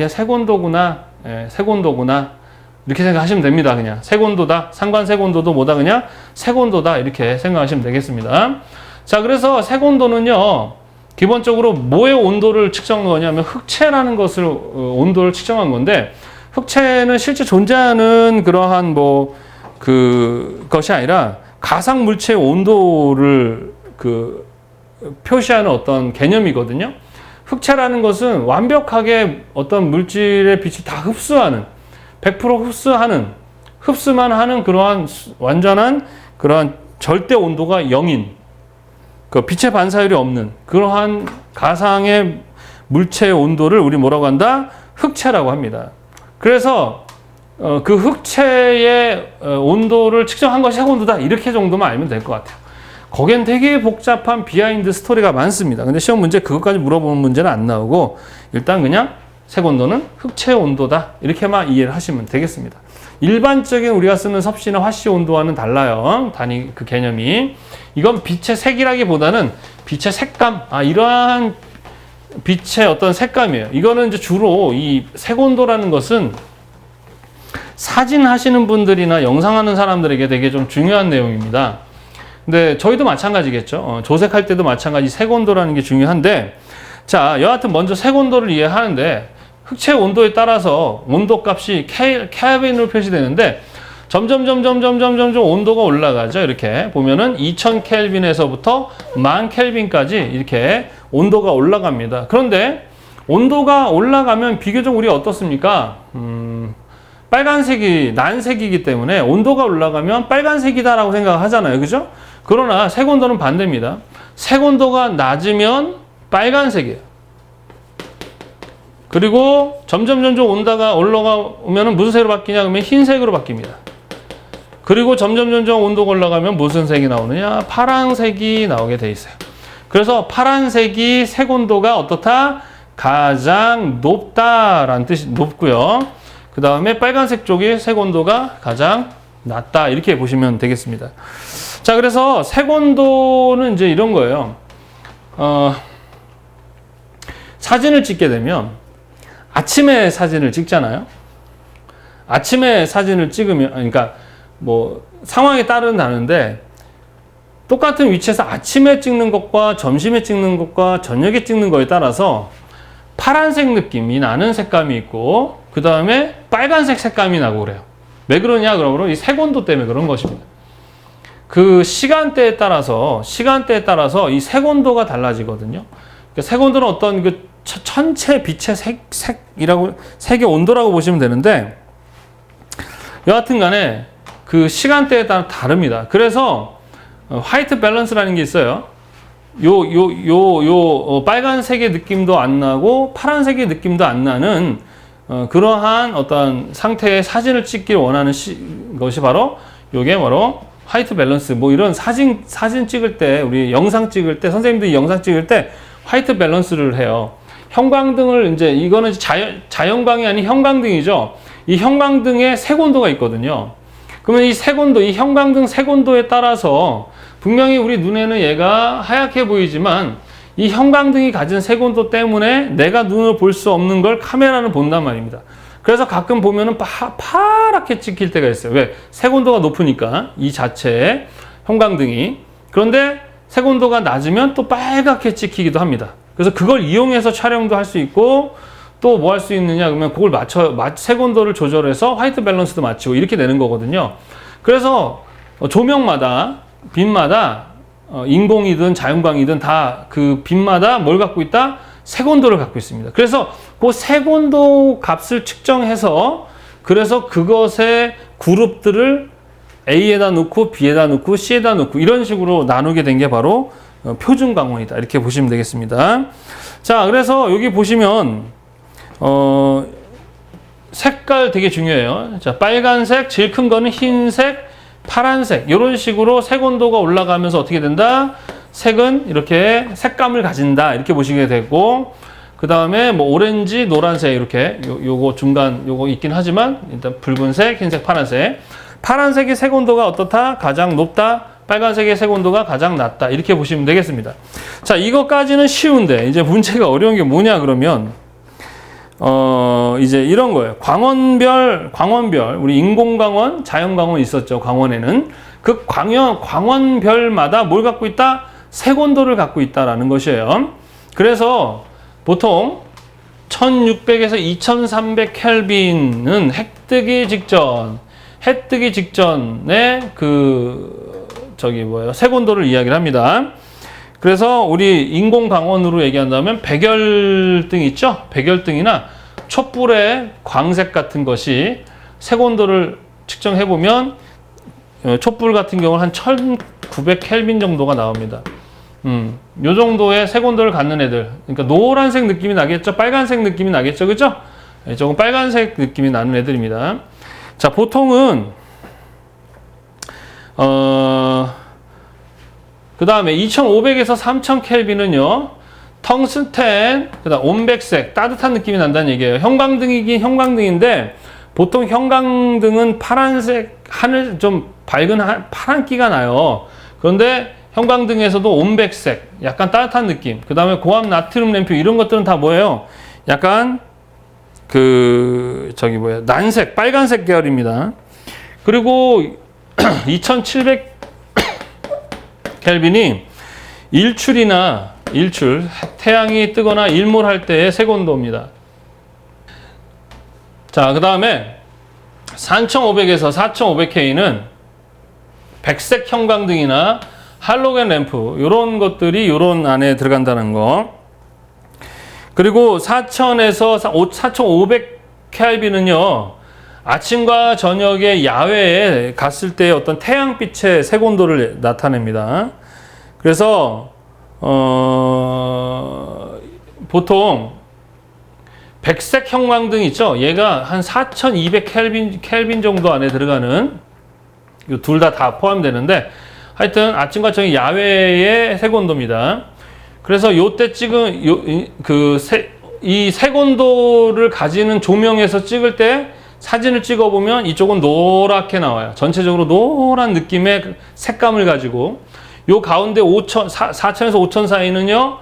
[SPEAKER 1] 색온도구나, 색온도구나 이렇게 생각하시면 됩니다. 그냥 색온도다, 상관색 온도도 뭐다, 그냥 색온도다 이렇게 생각하시면 되겠습니다. 자, 그래서 색온도는요, 기본적으로 뭐의 온도를 측정한 거냐면 흑체라는 것을 온도를 측정한 건데, 흑체는 실제 존재하는 그러한 그것이 아니라 가상 물체의 온도를 표시하는 어떤 개념이거든요. 흑체라는 것은 완벽하게 어떤 물질의 빛이 다 흡수하는, 100% 흡수만 하는 그러한 완전한 그러한 절대 온도가 0인, 그 빛의 반사율이 없는 그러한 가상의 물체의 온도를 우리 뭐라고 한다? 흑체라고 합니다. 그래서 그 흑체의 온도를 측정한 것이 색온도다, 이렇게 정도만 알면 될 것 같아요. 거기엔 되게 복잡한 비하인드 스토리가 많습니다. 근데 시험 문제 그것까지 물어보는 문제는 안 나오고, 일단 그냥 색온도는 흑체의 온도다 이렇게만 이해를 하시면 되겠습니다. 일반적인 우리가 쓰는 섭씨나 화씨 온도와는 달라요. 단위 그 개념이. 이건 빛의 색이라기보다는 빛의 색감, 이러한 빛의 어떤 색감이에요. 이거는 이제 주로 이 색온도라는 것은 사진 하시는 분들이나 영상하는 사람들에게 되게 좀 중요한 내용입니다. 근데 저희도 마찬가지겠죠. 조색할 때도 마찬가지 색온도라는 게 중요한데, 자, 여하튼 먼저 색온도를 이해하는데, 흑체 온도에 따라서 온도 값이 켈빈으로 표시되는데, 점점 온도가 올라가죠. 이렇게 보면은 2000 켈빈에서부터 10,000 켈빈까지 이렇게 온도가 올라갑니다. 그런데 온도가 올라가면 비교적 우리가 어떻습니까? 빨간색이 난색이기 때문에 온도가 올라가면 빨간색이다라고 생각을 하잖아요. 그죠? 그러나 색온도는 반대입니다. 색온도가 낮으면 빨간색이에요. 그리고 점점 온도가 올라가면 무슨 색으로 바뀌냐? 그러면 흰색으로 바뀝니다. 그리고 점점 온도가 올라가면 무슨 색이 나오느냐? 파란색이 나오게 돼 있어요. 그래서 파란색이 색온도가 어떻다? 가장 높다라는 뜻이 높고요. 그 다음에 빨간색 쪽이 색온도가 가장 낮다. 이렇게 보시면 되겠습니다. 자, 그래서 색온도는 이제 이런 거예요. 사진을 찍게 되면 아침에 사진을 찍잖아요. 아침에 사진을 찍으면, 그러니까 뭐 상황에 따른 다른데 똑같은 위치에서 아침에 찍는 것과 점심에 찍는 것과 저녁에 찍는 거에 따라서 파란색 느낌이 나는 색감이 있고 그 다음에 빨간색 색감이 나고 그래요. 왜 그러냐? 그러면 이 색온도 때문에 그런 것입니다. 그 시간대에 따라서 이 색온도가 달라지거든요. 그러니까 색온도는 어떤 그 전체 빛의 색의 온도라고 보시면 되는데, 여하튼 간에 그 시간대에 따라 다릅니다. 그래서 화이트 밸런스라는 게 있어요. 빨간색의 느낌도 안 나고 파란색의 느낌도 안 나는 그러한 어떤 상태의 사진을 찍길 원하는 것이 바로 요게 바로 화이트 밸런스. 뭐 이런 사진 찍을 때, 우리 영상 찍을 때, 선생님들이 영상 찍을 때 화이트 밸런스를 해요. 형광등을 이제 이거는 자연광이 아닌 형광등이죠. 이 형광등에 색온도가 있거든요. 그러면 이 색온도, 이 형광등 색온도에 따라서 분명히 우리 눈에는 얘가 하얗게 보이지만 이 형광등이 가진 색온도 때문에 내가 눈으로 볼 수 없는 걸 카메라는 본단 말입니다. 그래서 가끔 보면은 파랗게 찍힐 때가 있어요. 왜? 색온도가 높으니까 이 자체의 형광등이. 그런데 색온도가 낮으면 또 빨갛게 찍히기도 합니다. 그래서 그걸 이용해서 촬영도 할 수 있고 또 뭐 할 수 있느냐 그러면 그걸 색온도를 조절해서 화이트 밸런스도 맞추고 이렇게 되는 거거든요. 그래서 조명마다 빛마다 인공이든 자연광이든 다 그 빛마다 뭘 갖고 있다? 색온도를 갖고 있습니다. 그래서 그 색온도 값을 측정해서 그래서 그것의 그룹들을 A에다 넣고 B에다 넣고 C에다 넣고 이런 식으로 나누게 된 게 바로 표준 광원이다. 이렇게 보시면 되겠습니다. 자, 그래서 여기 보시면 색깔 되게 중요해요. 자, 빨간색, 제일 큰 거는 흰색, 파란색 이런 식으로 색온도가 올라가면서 어떻게 된다? 색은 이렇게 색감을 가진다. 이렇게 보시게 되고 그 다음에 뭐 오렌지, 노란색 이렇게 요거 중간 요거 있긴 하지만 일단 붉은색, 흰색, 파란색. 파란색의 색온도가 어떻다? 가장 높다. 빨간색의 색온도가 가장 낮다. 이렇게 보시면 되겠습니다. 자, 이것까지는 쉬운데 이제 문제가 어려운 게 뭐냐 그러면 이제 이런 거예요. 광원별, 우리 인공광원, 자연광원 있었죠. 광원에는. 그 광원별마다 뭘 갖고 있다? 색온도를 갖고 있다라는 것이에요. 그래서 보통 1600에서 2300 켈빈은 해 뜨기 직전에 색온도를 이야기를 합니다. 그래서 우리 인공광원으로 얘기한다면 백열등 있죠? 백열등이나 촛불의 광색 같은 것이 색온도를 측정해보면 촛불 같은 경우는 한 1900 켈빈 정도가 나옵니다. 요 정도의 색온도를 갖는 애들. 그러니까 노란색 느낌이 나겠죠? 빨간색 느낌이 나겠죠? 그죠? 조금 빨간색 느낌이 나는 애들입니다. 자, 보통은 그 다음에 2500에서 3000 켈빈은요 텅스텐, 그 다음 온백색, 따뜻한 느낌이 난다는 얘기예요. 형광등이긴 형광등인데 보통 형광등은 파란색 하늘 좀 밝은 파란기가 나요. 그런데 형광등에서도 온백색, 약간 따뜻한 느낌. 그 다음에 고압 나트륨 램프 이런 것들은 다 뭐예요? 약간 난색, 빨간색 계열입니다. 그리고 2700 켈빈이 일출, 태양이 뜨거나 일몰할 때의 색온도입니다. 자, 그 다음에 3500에서 4500K는 백색 형광등이나 할로겐 램프 이런 것들이 이런 안에 들어간다는 거. 그리고 4000에서 4500켈빈은요, 아침과 저녁에 야외에 갔을 때 어떤 태양빛의 색온도를 나타냅니다. 그래서 보통 백색 형광등 있죠? 얘가 한 4200켈빈 정도 안에 들어가는, 둘 다 포함되는데, 하여튼 아침과 저녁 야외의 색온도입니다. 그래서 요때 찍은 이 색온도를 가지는 조명에서 찍을 때 사진을 찍어보면 이쪽은 노랗게 나와요. 전체적으로 노란 느낌의 색감을 가지고, 요 가운데 4000에서 5000 사이는요,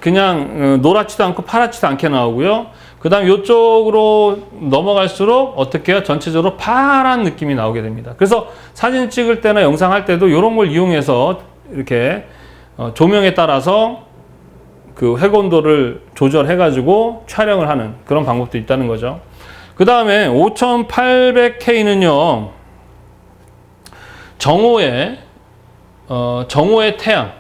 [SPEAKER 1] 그냥 노랗지도 않고 파랗지도 않게 나오고요. 그 다음 요쪽으로 넘어갈수록 어떻게 해요? 전체적으로 파란 느낌이 나오게 됩니다. 그래서 사진 찍을 때나 영상 할 때도 이런 걸 이용해서 이렇게 조명에 따라서 그 색온도를 조절해가지고 촬영을 하는 그런 방법도 있다는 거죠. 그 다음에 5800K는요, 정오의 태양,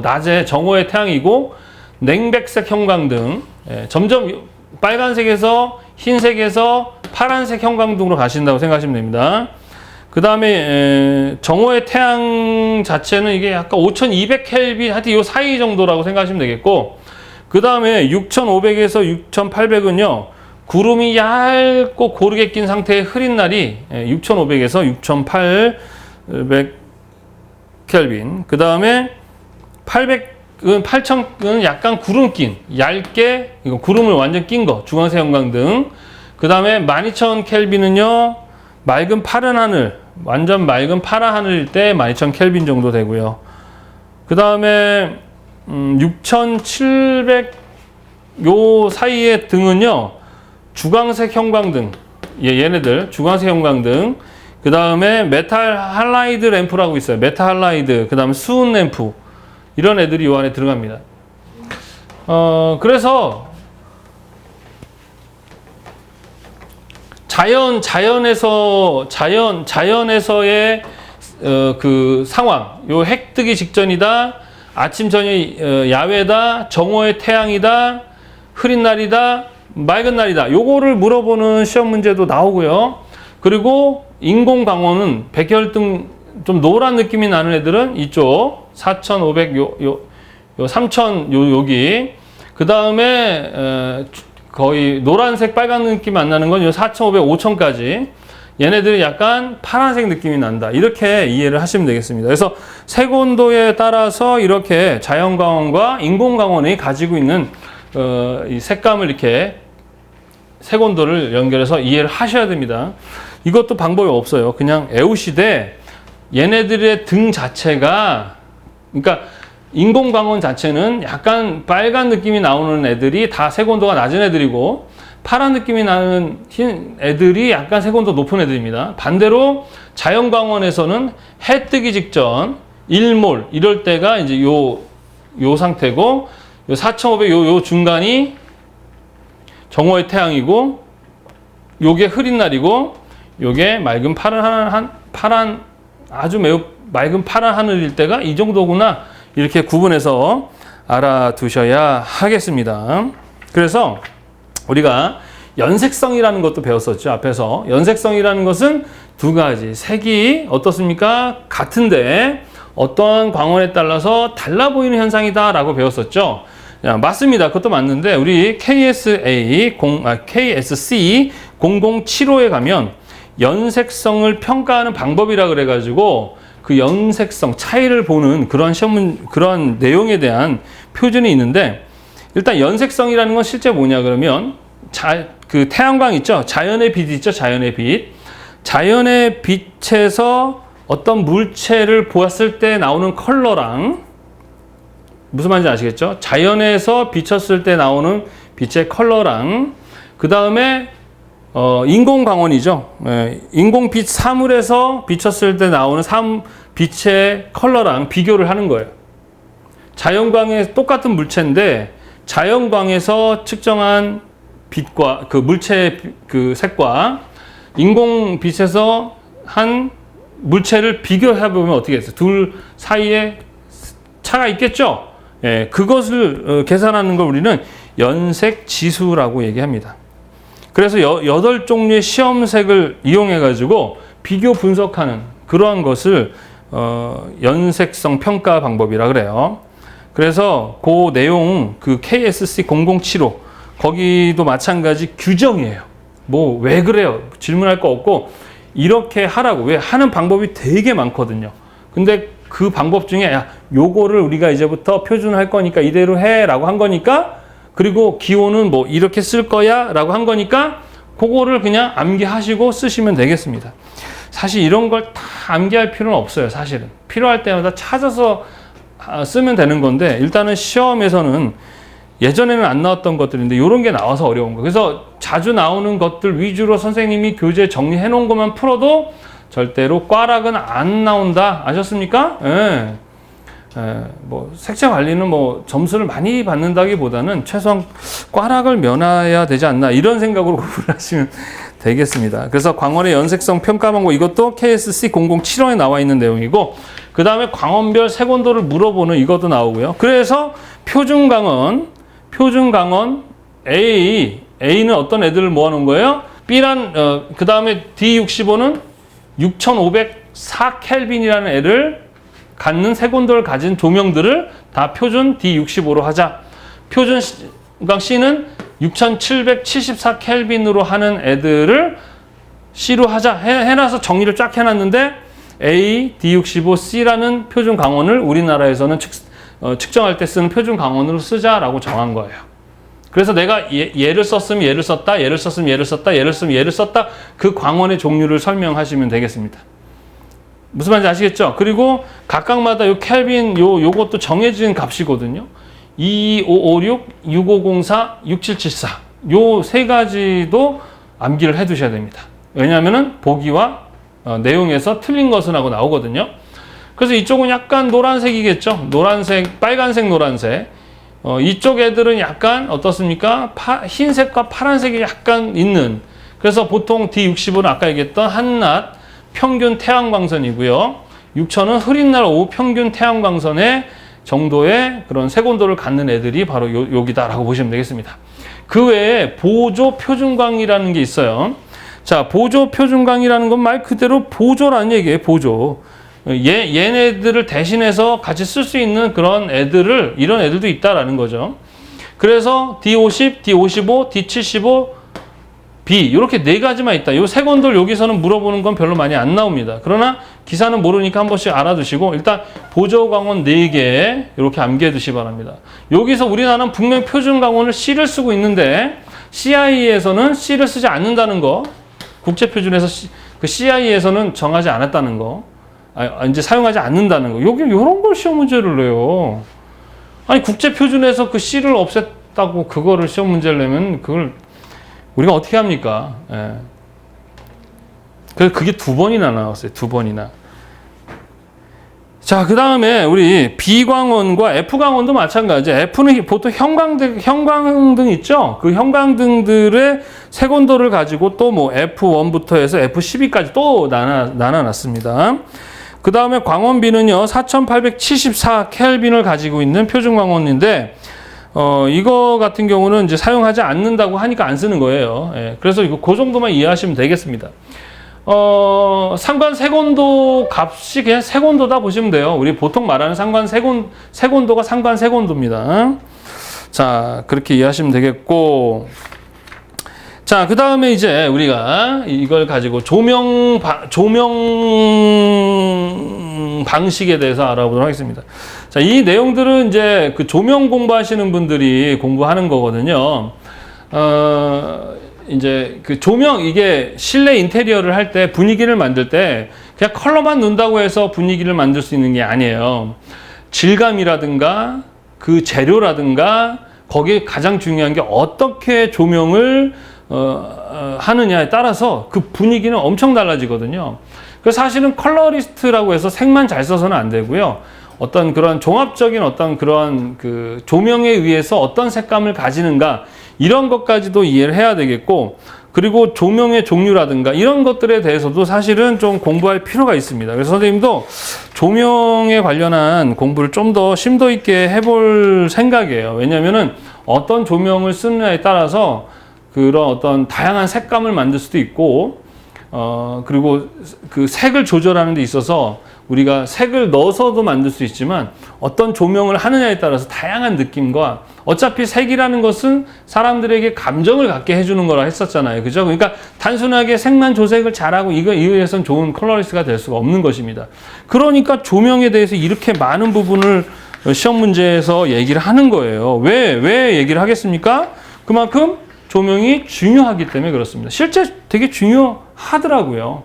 [SPEAKER 1] 낮에 정오의 태양이고, 냉백색 형광등, 점점 빨간색에서 흰색에서 파란색 형광등으로 가신다고 생각하시면 됩니다. 그 다음에 정오의 태양 자체는 이게 약간 5200켈빈, 하여튼 이 사이 정도라고 생각하시면 되겠고, 그 다음에 6500에서 6800은요, 구름이 얇고 고르게 낀 상태의 흐린 날이 6500에서 6800켈빈. 그 다음에 8000은 약간 구름 낀, 얇게, 이거 구름을 완전 낀 거, 주황색 형광등. 그 다음에 12000켈빈은요, 맑은 파란 하늘, 완전 맑은 파란 하늘일 때 12000켈빈 정도 되고요. 그 다음에 6700 요 사이의 등은요, 주광색 형광등, 얘네들 주광색 형광등. 그 다음에 메탈 할라이드 램프라고 있어요. 메탈 할라이드. 그 다음에 수은 램프. 이런 애들이 이 안에 들어갑니다. 그래서 자연에서의 그 상황, 요 해 뜨기 직전이다, 아침 저녁 야외다, 정오의 태양이다, 흐린 날이다, 맑은 날이다. 요거를 물어보는 시험 문제도 나오고요. 그리고 인공광원은 백열등 좀 노란 느낌이 나는 애들은 이쪽 4500 3000 여기. 그 다음에 거의 노란색 빨간 느낌 안 나는 건 요 4500 5000까지. 얘네들이 약간 파란색 느낌이 난다. 이렇게 이해를 하시면 되겠습니다. 그래서 색온도에 따라서 이렇게 자연광원과 인공광원이 가지고 있는 이 색감을 이렇게 색온도를 연결해서 이해를 하셔야 됩니다. 이것도 방법이 없어요. 그냥 애우시되 얘네들의 등 자체가, 그러니까 인공광원 자체는 약간 빨간 느낌이 나오는 애들이 다 색온도가 낮은 애들이고, 파란 느낌이 나는 흰 애들이 약간 색온도 높은 애들입니다. 반대로 자연광원에서는 해 뜨기 직전, 일몰 이럴 때가 이제 요 상태고, 요 4500 요 중간이 정오의 태양이고, 요게 흐린 날이고, 요게 맑은 파란 아주 매우 맑은 파란 하늘일 때가 이 정도구나, 이렇게 구분해서 알아두셔야 하겠습니다. 그래서 우리가 연색성이라는 것도 배웠었죠. 앞에서 연색성이라는 것은 두 가지, 색이 어떻습니까? 같은데 어떤 광원에 따라서 달라 보이는 현상이다 라고 배웠었죠. 맞습니다. 그것도 맞는데 우리 KSC 0075에 가면 연색성을 평가하는 방법이라 그래가지고 그 연색성 차이를 보는 그런 내용에 대한 표준이 있는데, 일단 연색성이라는 건 실제 뭐냐 그러면 그 태양광 있죠? 자연의 빛 있죠? 자연의 빛. 자연의 빛에서 어떤 물체를 보았을 때 나오는 컬러랑 무슨 말인지 아시겠죠? 자연에서 비쳤을 때 나오는 빛의 컬러랑 그 다음에 인공광원이죠. 예, 인공빛 사물에서 비쳤을 때 나오는 빛의 컬러랑 비교를 하는 거예요. 자연광에 똑같은 물체인데 자연광에서 측정한 빛과 그 물체의 그 색과 인공빛에서 한 물체를 비교해 보면 어떻게 됐어요? 둘 사이에 차가 있겠죠? 예, 그것을 계산하는 걸 우리는 연색 지수라고 얘기합니다. 그래서 8종류의 시험색을 이용해 가지고 비교 분석하는 그러한 것을 연색성 평가 방법이라 그래요. 그래서 그 내용 그 KSC 0075 거기도 마찬가지 규정이에요. 뭐 왜 그래요? 질문할 거 없고 이렇게 하라고. 왜? 하는 방법이 되게 많거든요. 근데 그 방법 중에 야, 요거를 우리가 이제부터 표준할 거니까 이대로 해라고 한 거니까 그리고 기호는 뭐 이렇게 쓸 거야 라고 한 거니까 그거를 그냥 암기하시고 쓰시면 되겠습니다. 사실 이런 걸 다 암기할 필요는 없어요. 사실은 필요할 때마다 찾아서 쓰면 되는 건데 일단은 시험에서는 예전에는 안 나왔던 것들인데 이런 게 나와서 어려운 거예요. 그래서 자주 나오는 것들 위주로 선생님이 교재 정리해 놓은 것만 풀어도 절대로 꽈락은 안 나온다. 아셨습니까? 예. 뭐 색채 관리는 뭐 점수를 많이 받는다기보다는 최소한 꽈락을 면해야 되지 않나 이런 생각으로 공부를 하시면 되겠습니다. 그래서 광원의 연색성 평가 방법 이것도 KSC 007호에 나와 있는 내용이고 그 다음에 광원별 색온도를 물어보는 이것도 나오고요. 그래서 표준광원 A는 어떤 애들을 모아놓은 거예요? B란 그 다음에 D65는 6504 켈빈이라는 애를 갖는 색온도를 가진 조명들을 다 표준 D65로 하자. 표준광 C는 6774 켈빈으로 하는 애들을 C로 하자 해놔서 정리를 쫙 해놨는데 A, D65, C라는 표준 광원을 우리나라에서는 측정할 때 쓰는 표준 광원으로 쓰자라고 정한 거예요. 그래서 내가 얘를 썼으면 얘를 썼다, 얘를 썼으면 얘를 썼다, 얘를 썼으면 얘를 썼다 그 광원의 종류를 설명하시면 되겠습니다. 무슨 말인지 아시겠죠? 그리고 각각마다 요 켈빈 요것도 정해진 값이거든요. 2556, 6504, 6774 요 세 가지도 암기를 해 두셔야 됩니다. 왜냐하면은 보기와 내용에서 틀린 것은 하고 나오거든요. 그래서 이쪽은 약간 노란색이겠죠. 노란색, 빨간색, 노란색. 이쪽 애들은 약간 어떻습니까? 흰색과 파란색이 약간 있는. 그래서 보통 D65는 아까 얘기했던 한낮 평균 태양광선이고요. 6000은 흐린 날 오후 평균 태양광선의 정도의 그런 색온도를 갖는 애들이 바로 여기다라고 보시면 되겠습니다. 그 외에 보조 표준광이라는 게 있어요. 자, 보조 표준광이라는 건 말 그대로 보조라는 얘기예요. 보조. 얘네들을 대신해서 같이 쓸 수 있는 그런 애들을 이런 애들도 있다라는 거죠. 그래서 D50, D55, D75, B 이렇게 네 가지만 있다. 이 색온도를 여기서는 물어보는 건 별로 많이 안 나옵니다. 그러나 기사는 모르니까 한 번씩 알아두시고 일단 보조광원 4개 이렇게 암기해 두시기 바랍니다. 여기서 우리나라는 분명 표준광원을 C를 쓰고 있는데 CI에서는 C를 쓰지 않는다는 거, 국제표준에서 그 CI에서는 정하지 않았다는 거, 이제 사용하지 않는다는 거. 여기 이런 걸 시험 문제를 내요. 아니 국제표준에서 그 C를 없앴다고 그거를 시험 문제를 내면 그걸 우리가 어떻게 합니까? 예. 그래서 그게 2번이나 나왔어요. 2번이나. 자, 그 다음에 우리 B광원과 F광원도 마찬가지. F는 보통 형광등 있죠? 그 형광등들의 색온도를 가지고 또 뭐 F1부터 해서 F12까지 또 나눠놨습니다. 그 다음에 광원 B는요, 4874 켈빈을 가지고 있는 표준광원인데, 이거 같은 경우는 이제 사용하지 않는다고 하니까 안 쓰는 거예요. 예, 그래서 이거 그 정도만 이해하시면 되겠습니다. 상관 색온도 값이 그냥 색온도다 보시면 돼요. 우리 보통 말하는 색온도가 상관 색온도입니다. 자, 그렇게 이해하시면 되겠고. 자, 그 다음에 이제 우리가 이걸 가지고 조명 방식에 대해서 알아보도록 하겠습니다. 자, 이 내용들은 이제 그 조명 공부하시는 분들이 공부하는 거거든요. 이제 그 조명, 이게 실내 인테리어를 할 때 분위기를 만들 때 그냥 컬러만 넣는다고 해서 분위기를 만들 수 있는 게 아니에요. 질감이라든가 그 재료라든가 거기에 가장 중요한 게 어떻게 조명을 하느냐에 따라서 그 분위기는 엄청 달라지거든요. 그래서 사실은 컬러리스트라고 해서 색만 잘 써서는 안 되고요. 어떤 그런 종합적인 어떤 그런 그 조명에 의해서 어떤 색감을 가지는가, 이런 것까지도 이해를 해야 되겠고, 그리고 조명의 종류라든가 이런 것들에 대해서도 사실은 좀 공부할 필요가 있습니다. 그래서 선생님도 조명에 관련한 공부를 좀 더 심도 있게 해볼 생각이에요. 왜냐면은 어떤 조명을 쓰느냐에 따라서 그런 어떤 다양한 색감을 만들 수도 있고, 그리고 그 색을 조절하는 데 있어서 우리가 색을 넣어서도 만들 수 있지만 어떤 조명을 하느냐에 따라서 다양한 느낌과, 어차피 색이라는 것은 사람들에게 감정을 갖게 해주는 거라 했었잖아요. 그죠? 그러니까 단순하게 색만 조색을 잘하고 이거에선 좋은 컬러리스트가 될 수가 없는 것입니다. 그러니까 조명에 대해서 이렇게 많은 부분을 시험 문제에서 얘기를 하는 거예요. 왜 얘기를 하겠습니까? 그만큼 조명이 중요하기 때문에 그렇습니다. 실제 되게 중요하더라고요.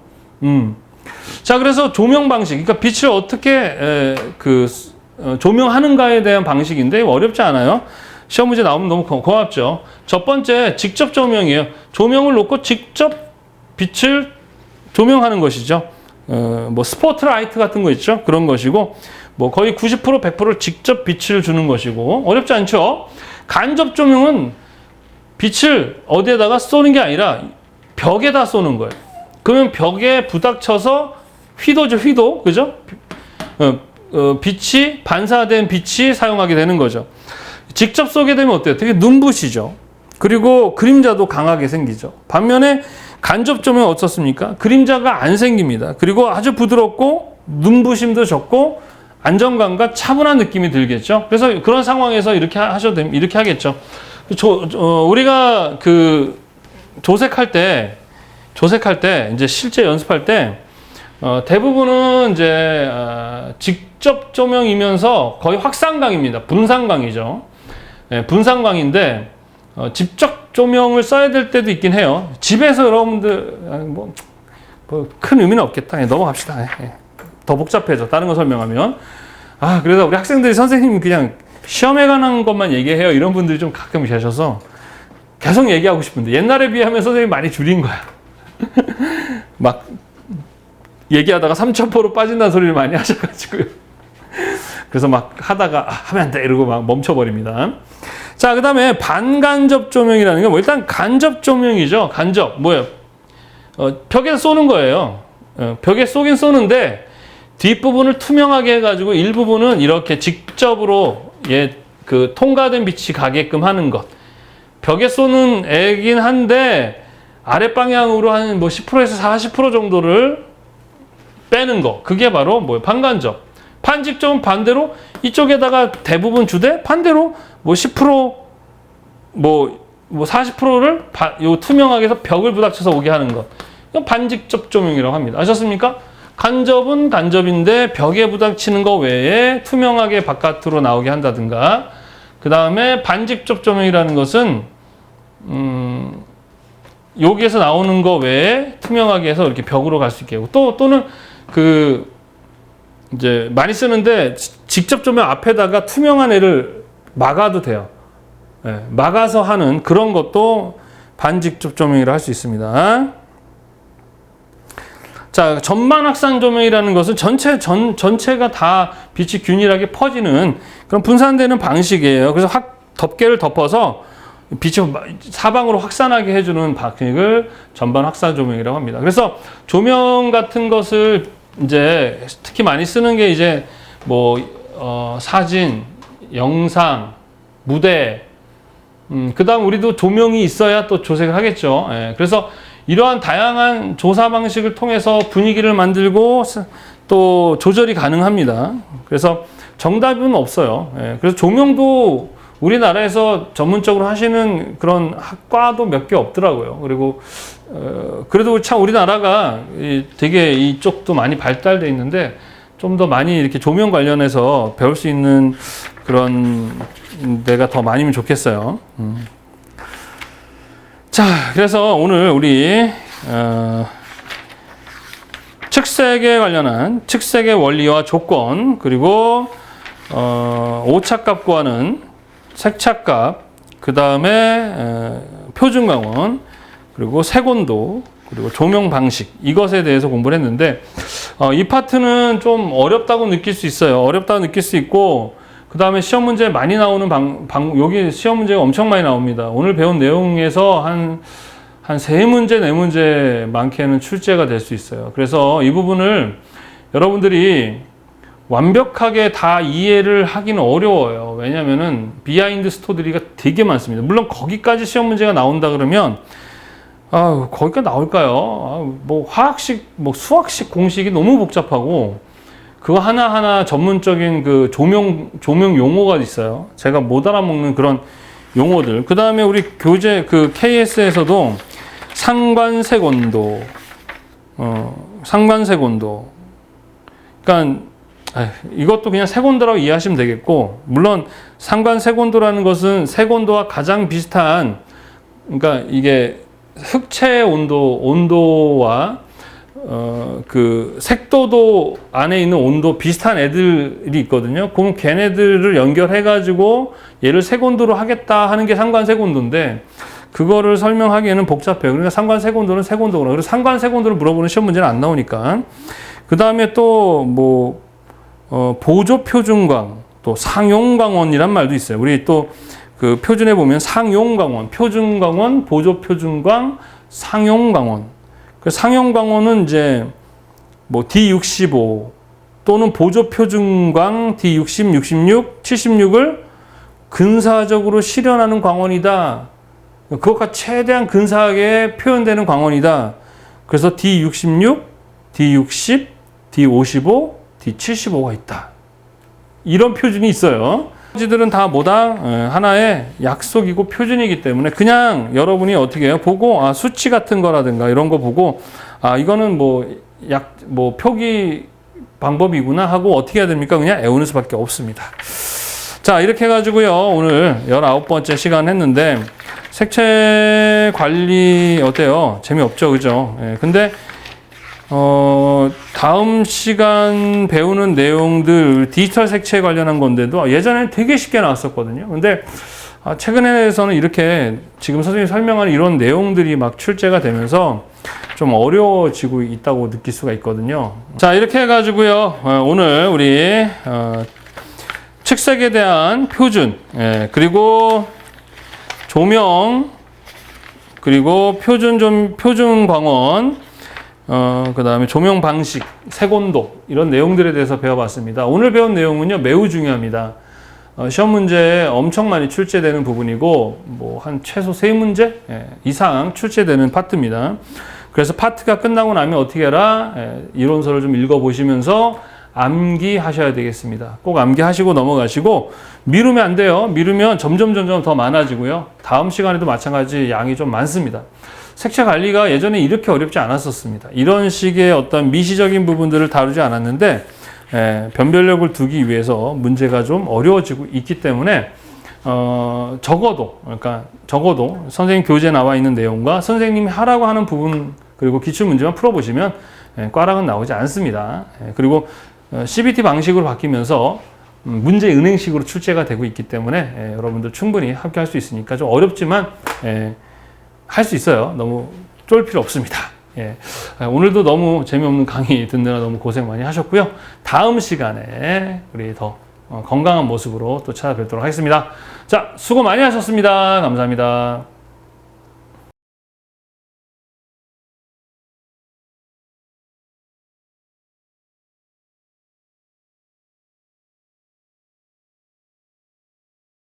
[SPEAKER 1] 자, 그래서 조명 방식, 그러니까 빛을 어떻게 조명하는가에 대한 방식인데 어렵지 않아요. 시험 문제 나오면 너무 고맙죠. 첫 번째, 직접 조명이에요. 조명을 놓고 직접 빛을 조명하는 것이죠. 뭐 스포트라이트 같은 거 있죠. 그런 것이고, 뭐 거의 90% 100%를 직접 빛을 주는 것이고, 어렵지 않죠. 간접 조명은 빛을 어디에다가 쏘는 게 아니라 벽에다 쏘는 거예요. 그러면 벽에 부닥쳐서 휘도죠, 휘도. 그죠? 빛이, 반사된 빛이 사용하게 되는 거죠. 직접 쏘게 되면 어때요? 되게 눈부시죠. 그리고 그림자도 강하게 생기죠. 반면에 간접 조명은 어떻습니까? 그림자가 안 생깁니다. 그리고 아주 부드럽고 눈부심도 적고 안정감과 차분한 느낌이 들겠죠. 그래서 그런 상황에서 이렇게 하셔도 됩니다. 이렇게 하겠죠. 우리가 그 조색할 때 이제 실제 연습할 때 대부분은 이제 직접 조명이면서 거의 확산광입니다. 분산광이죠. 네, 분산광인데 직접 조명을 써야 될 때도 있긴 해요. 집에서 여러분들 뭐 큰 의미는 없겠다. 넘어갑시다. 더 복잡해져. 다른 거 설명하면. 그래서 우리 학생들이 선생님 그냥 시험에 관한 것만 얘기해요. 이런 분들이 좀 가끔 계셔서 계속 얘기하고 싶은데, 옛날에 비하면 선생님이 많이 줄인 거야. 막 얘기하다가 3,000% 빠진다는 소리를 많이 하셔가지고요. 그래서 막 하다가 하면 안 돼 이러고 막 멈춰버립니다. 자, 그 다음에 반간접 조명이라는 게 뭐, 일단 간접 조명이죠. 간접 뭐예요? 벽에 쏘는 거예요. 벽에 쏘긴 쏘는데 뒷부분을 투명하게 해가지고 일부분은 이렇게 직접으로 그 통과된 빛이 가게끔 하는 것. 벽에 쏘는 애긴 한데 아랫방향으로 한 뭐 10%에서 40% 정도를 빼는 거. 그게 바로 뭐예요? 반간접. 반직접은 반대로 이쪽에다가 대부분 주되 반대로 뭐 10% 뭐 40%를 요 투명하게 해서 벽을 부닥쳐서 오게 하는 것. 이건 반직접 조명이라고 합니다. 아셨습니까? 간접은 간접인데 벽에 부닥치는 거 외에 투명하게 바깥으로 나오게 한다든가, 그 다음에 반직접 조명이라는 것은 여기에서 나오는 거 외에 투명하게 해서 이렇게 벽으로 갈 수 있게 하고, 또는 그 이제 많이 쓰는데 직접 조명 앞에다가 투명한 애를 막아도 돼요. 막아서 하는 그런 것도 반직접 조명이라 할 수 있습니다. 자, 전반 확산 조명이라는 것은 전체가 다 빛이 균일하게 퍼지는 그런 분산되는 방식이에요. 그래서 덮개를 덮어서 빛이 사방으로 확산하게 해주는 방식을 전반 확산 조명이라고 합니다. 그래서 조명 같은 것을 이제 특히 많이 쓰는 게 이제 뭐 사진, 영상, 무대, 그다음 우리도 조명이 있어야 또 조색을 하겠죠. 그래서 이러한 다양한 조사 방식을 통해서 분위기를 만들고 또 조절이 가능합니다. 그래서 정답은 없어요. 그래서 조명도 우리나라에서 전문적으로 하시는 그런 학과도 몇 개 없더라고요. 그리고 그래도 참 우리나라가 되게 이쪽도 많이 발달돼 있는데 좀 더 많이 이렇게 조명 관련해서 배울 수 있는 그런 데가 더 많으면 좋겠어요. 자, 그래서 오늘 우리 측색에 관련한 측색의 원리와 조건, 그리고 오차값 구하는 색차값, 그 다음에 표준광원, 그리고 색온도, 그리고 조명 방식, 이것에 대해서 공부를 했는데 이 파트는 좀 어렵다고 느낄 수 있어요. 어렵다고 느낄 수 있고, 그 다음에 시험 문제 많이 나오는 여기 시험 문제가 엄청 많이 나옵니다. 오늘 배운 내용에서 한 3문제, 4문제 많게는 출제가 될 수 있어요. 그래서 이 부분을 여러분들이 완벽하게 다 이해를 하기는 어려워요. 왜냐면은 비하인드 스토리가 되게 많습니다. 물론 거기까지 시험 문제가 나온다 그러면 거기까지 나올까요? 뭐 화학식, 뭐 수학식 공식이 너무 복잡하고 그거 하나하나 전문적인 그 조명 용어가 있어요. 제가 못 알아먹는 그런 용어들. 그 다음에 우리 교재 그 KS에서도 상관색 온도, 상관색 온도. 그러니까 이것도 그냥 색온도라고 이해하시면 되겠고, 물론 상관색 온도라는 것은 색온도와 가장 비슷한, 그러니까 이게 흑체 온도와 그 색도도 안에 있는 온도 비슷한 애들이 있거든요. 그럼 걔네들을 연결해가지고 얘를 색온도로 하겠다 하는 게 상관색온도인데, 그거를 설명하기에는 복잡해요. 그러니까 상관색온도는 색온도구나. 그리고 상관색온도를 물어보는 시험 문제는 안 나오니까. 그 다음에 또 뭐 보조표준광, 또 상용광원이란 말도 있어요. 우리 또 그 표준에 보면 상용광원, 표준광원, 보조표준광, 상용광원. 그 상용광원은 이제 뭐 D65 또는 보조표준광 D60, 66, 76을 근사적으로 실현하는 광원이다. 그것과 최대한 근사하게 표현되는 광원이다. 그래서 D66, D60, D55, D75가 있다. 이런 표준이 있어요. 지들은 다 뭐다? 하나의 약속이고 표준이기 때문에 그냥 여러분이 어떻게 해요? 보고 수치 같은 거라든가 이런 거 보고 이거는 뭐 표기 방법이구나 하고 어떻게 해야 됩니까? 그냥 외우는 수밖에 없습니다. 자, 이렇게 해가지고요. 오늘 19번째 시간 했는데 색채 관리 어때요? 재미없죠, 그죠? 근데 다음 시간 배우는 내용들 디지털 색채 관련한 건데도 예전에는 되게 쉽게 나왔었거든요. 근데 최근에서는 이렇게 지금 선생님이 설명하는 이런 내용들이 막 출제가 되면서 좀 어려워지고 있다고 느낄 수가 있거든요. 자, 이렇게 해가지고요. 오늘 우리 측색에 대한 표준, 그리고 조명, 그리고 표준 광원, 그 다음에 조명 방식, 색온도, 이런 내용들에 대해서 배워봤습니다. 오늘 배운 내용은요, 매우 중요합니다. 시험 문제에 엄청 많이 출제되는 부분이고, 뭐, 한 최소 3문제 이상 출제되는 파트입니다. 그래서 파트가 끝나고 나면 어떻게 해라? 이론서를 좀 읽어보시면서 암기하셔야 되겠습니다. 꼭 암기하시고 넘어가시고, 미루면 안 돼요. 미루면 점점 더 많아지고요. 다음 시간에도 마찬가지 양이 좀 많습니다. 색채 관리가 예전에 이렇게 어렵지 않았었습니다. 이런 식의 어떤 미시적인 부분들을 다루지 않았는데 변별력을 두기 위해서 문제가 좀 어려워지고 있기 때문에 적어도 선생님 교재에 나와 있는 내용과 선생님이 하라고 하는 부분 그리고 기출문제만 풀어보시면 꽈락은 나오지 않습니다. 그리고 CBT 방식으로 바뀌면서 문제 은행식으로 출제가 되고 있기 때문에 여러분들 충분히 함께할 수 있으니까 좀 어렵지만 할 수 있어요. 너무 쫄 필요 없습니다. 오늘도 너무 재미없는 강의 듣느라 너무 고생 많이 하셨고요. 다음 시간에 우리 더 건강한 모습으로 또 찾아뵙도록 하겠습니다. 자, 수고 많이 하셨습니다. 감사합니다.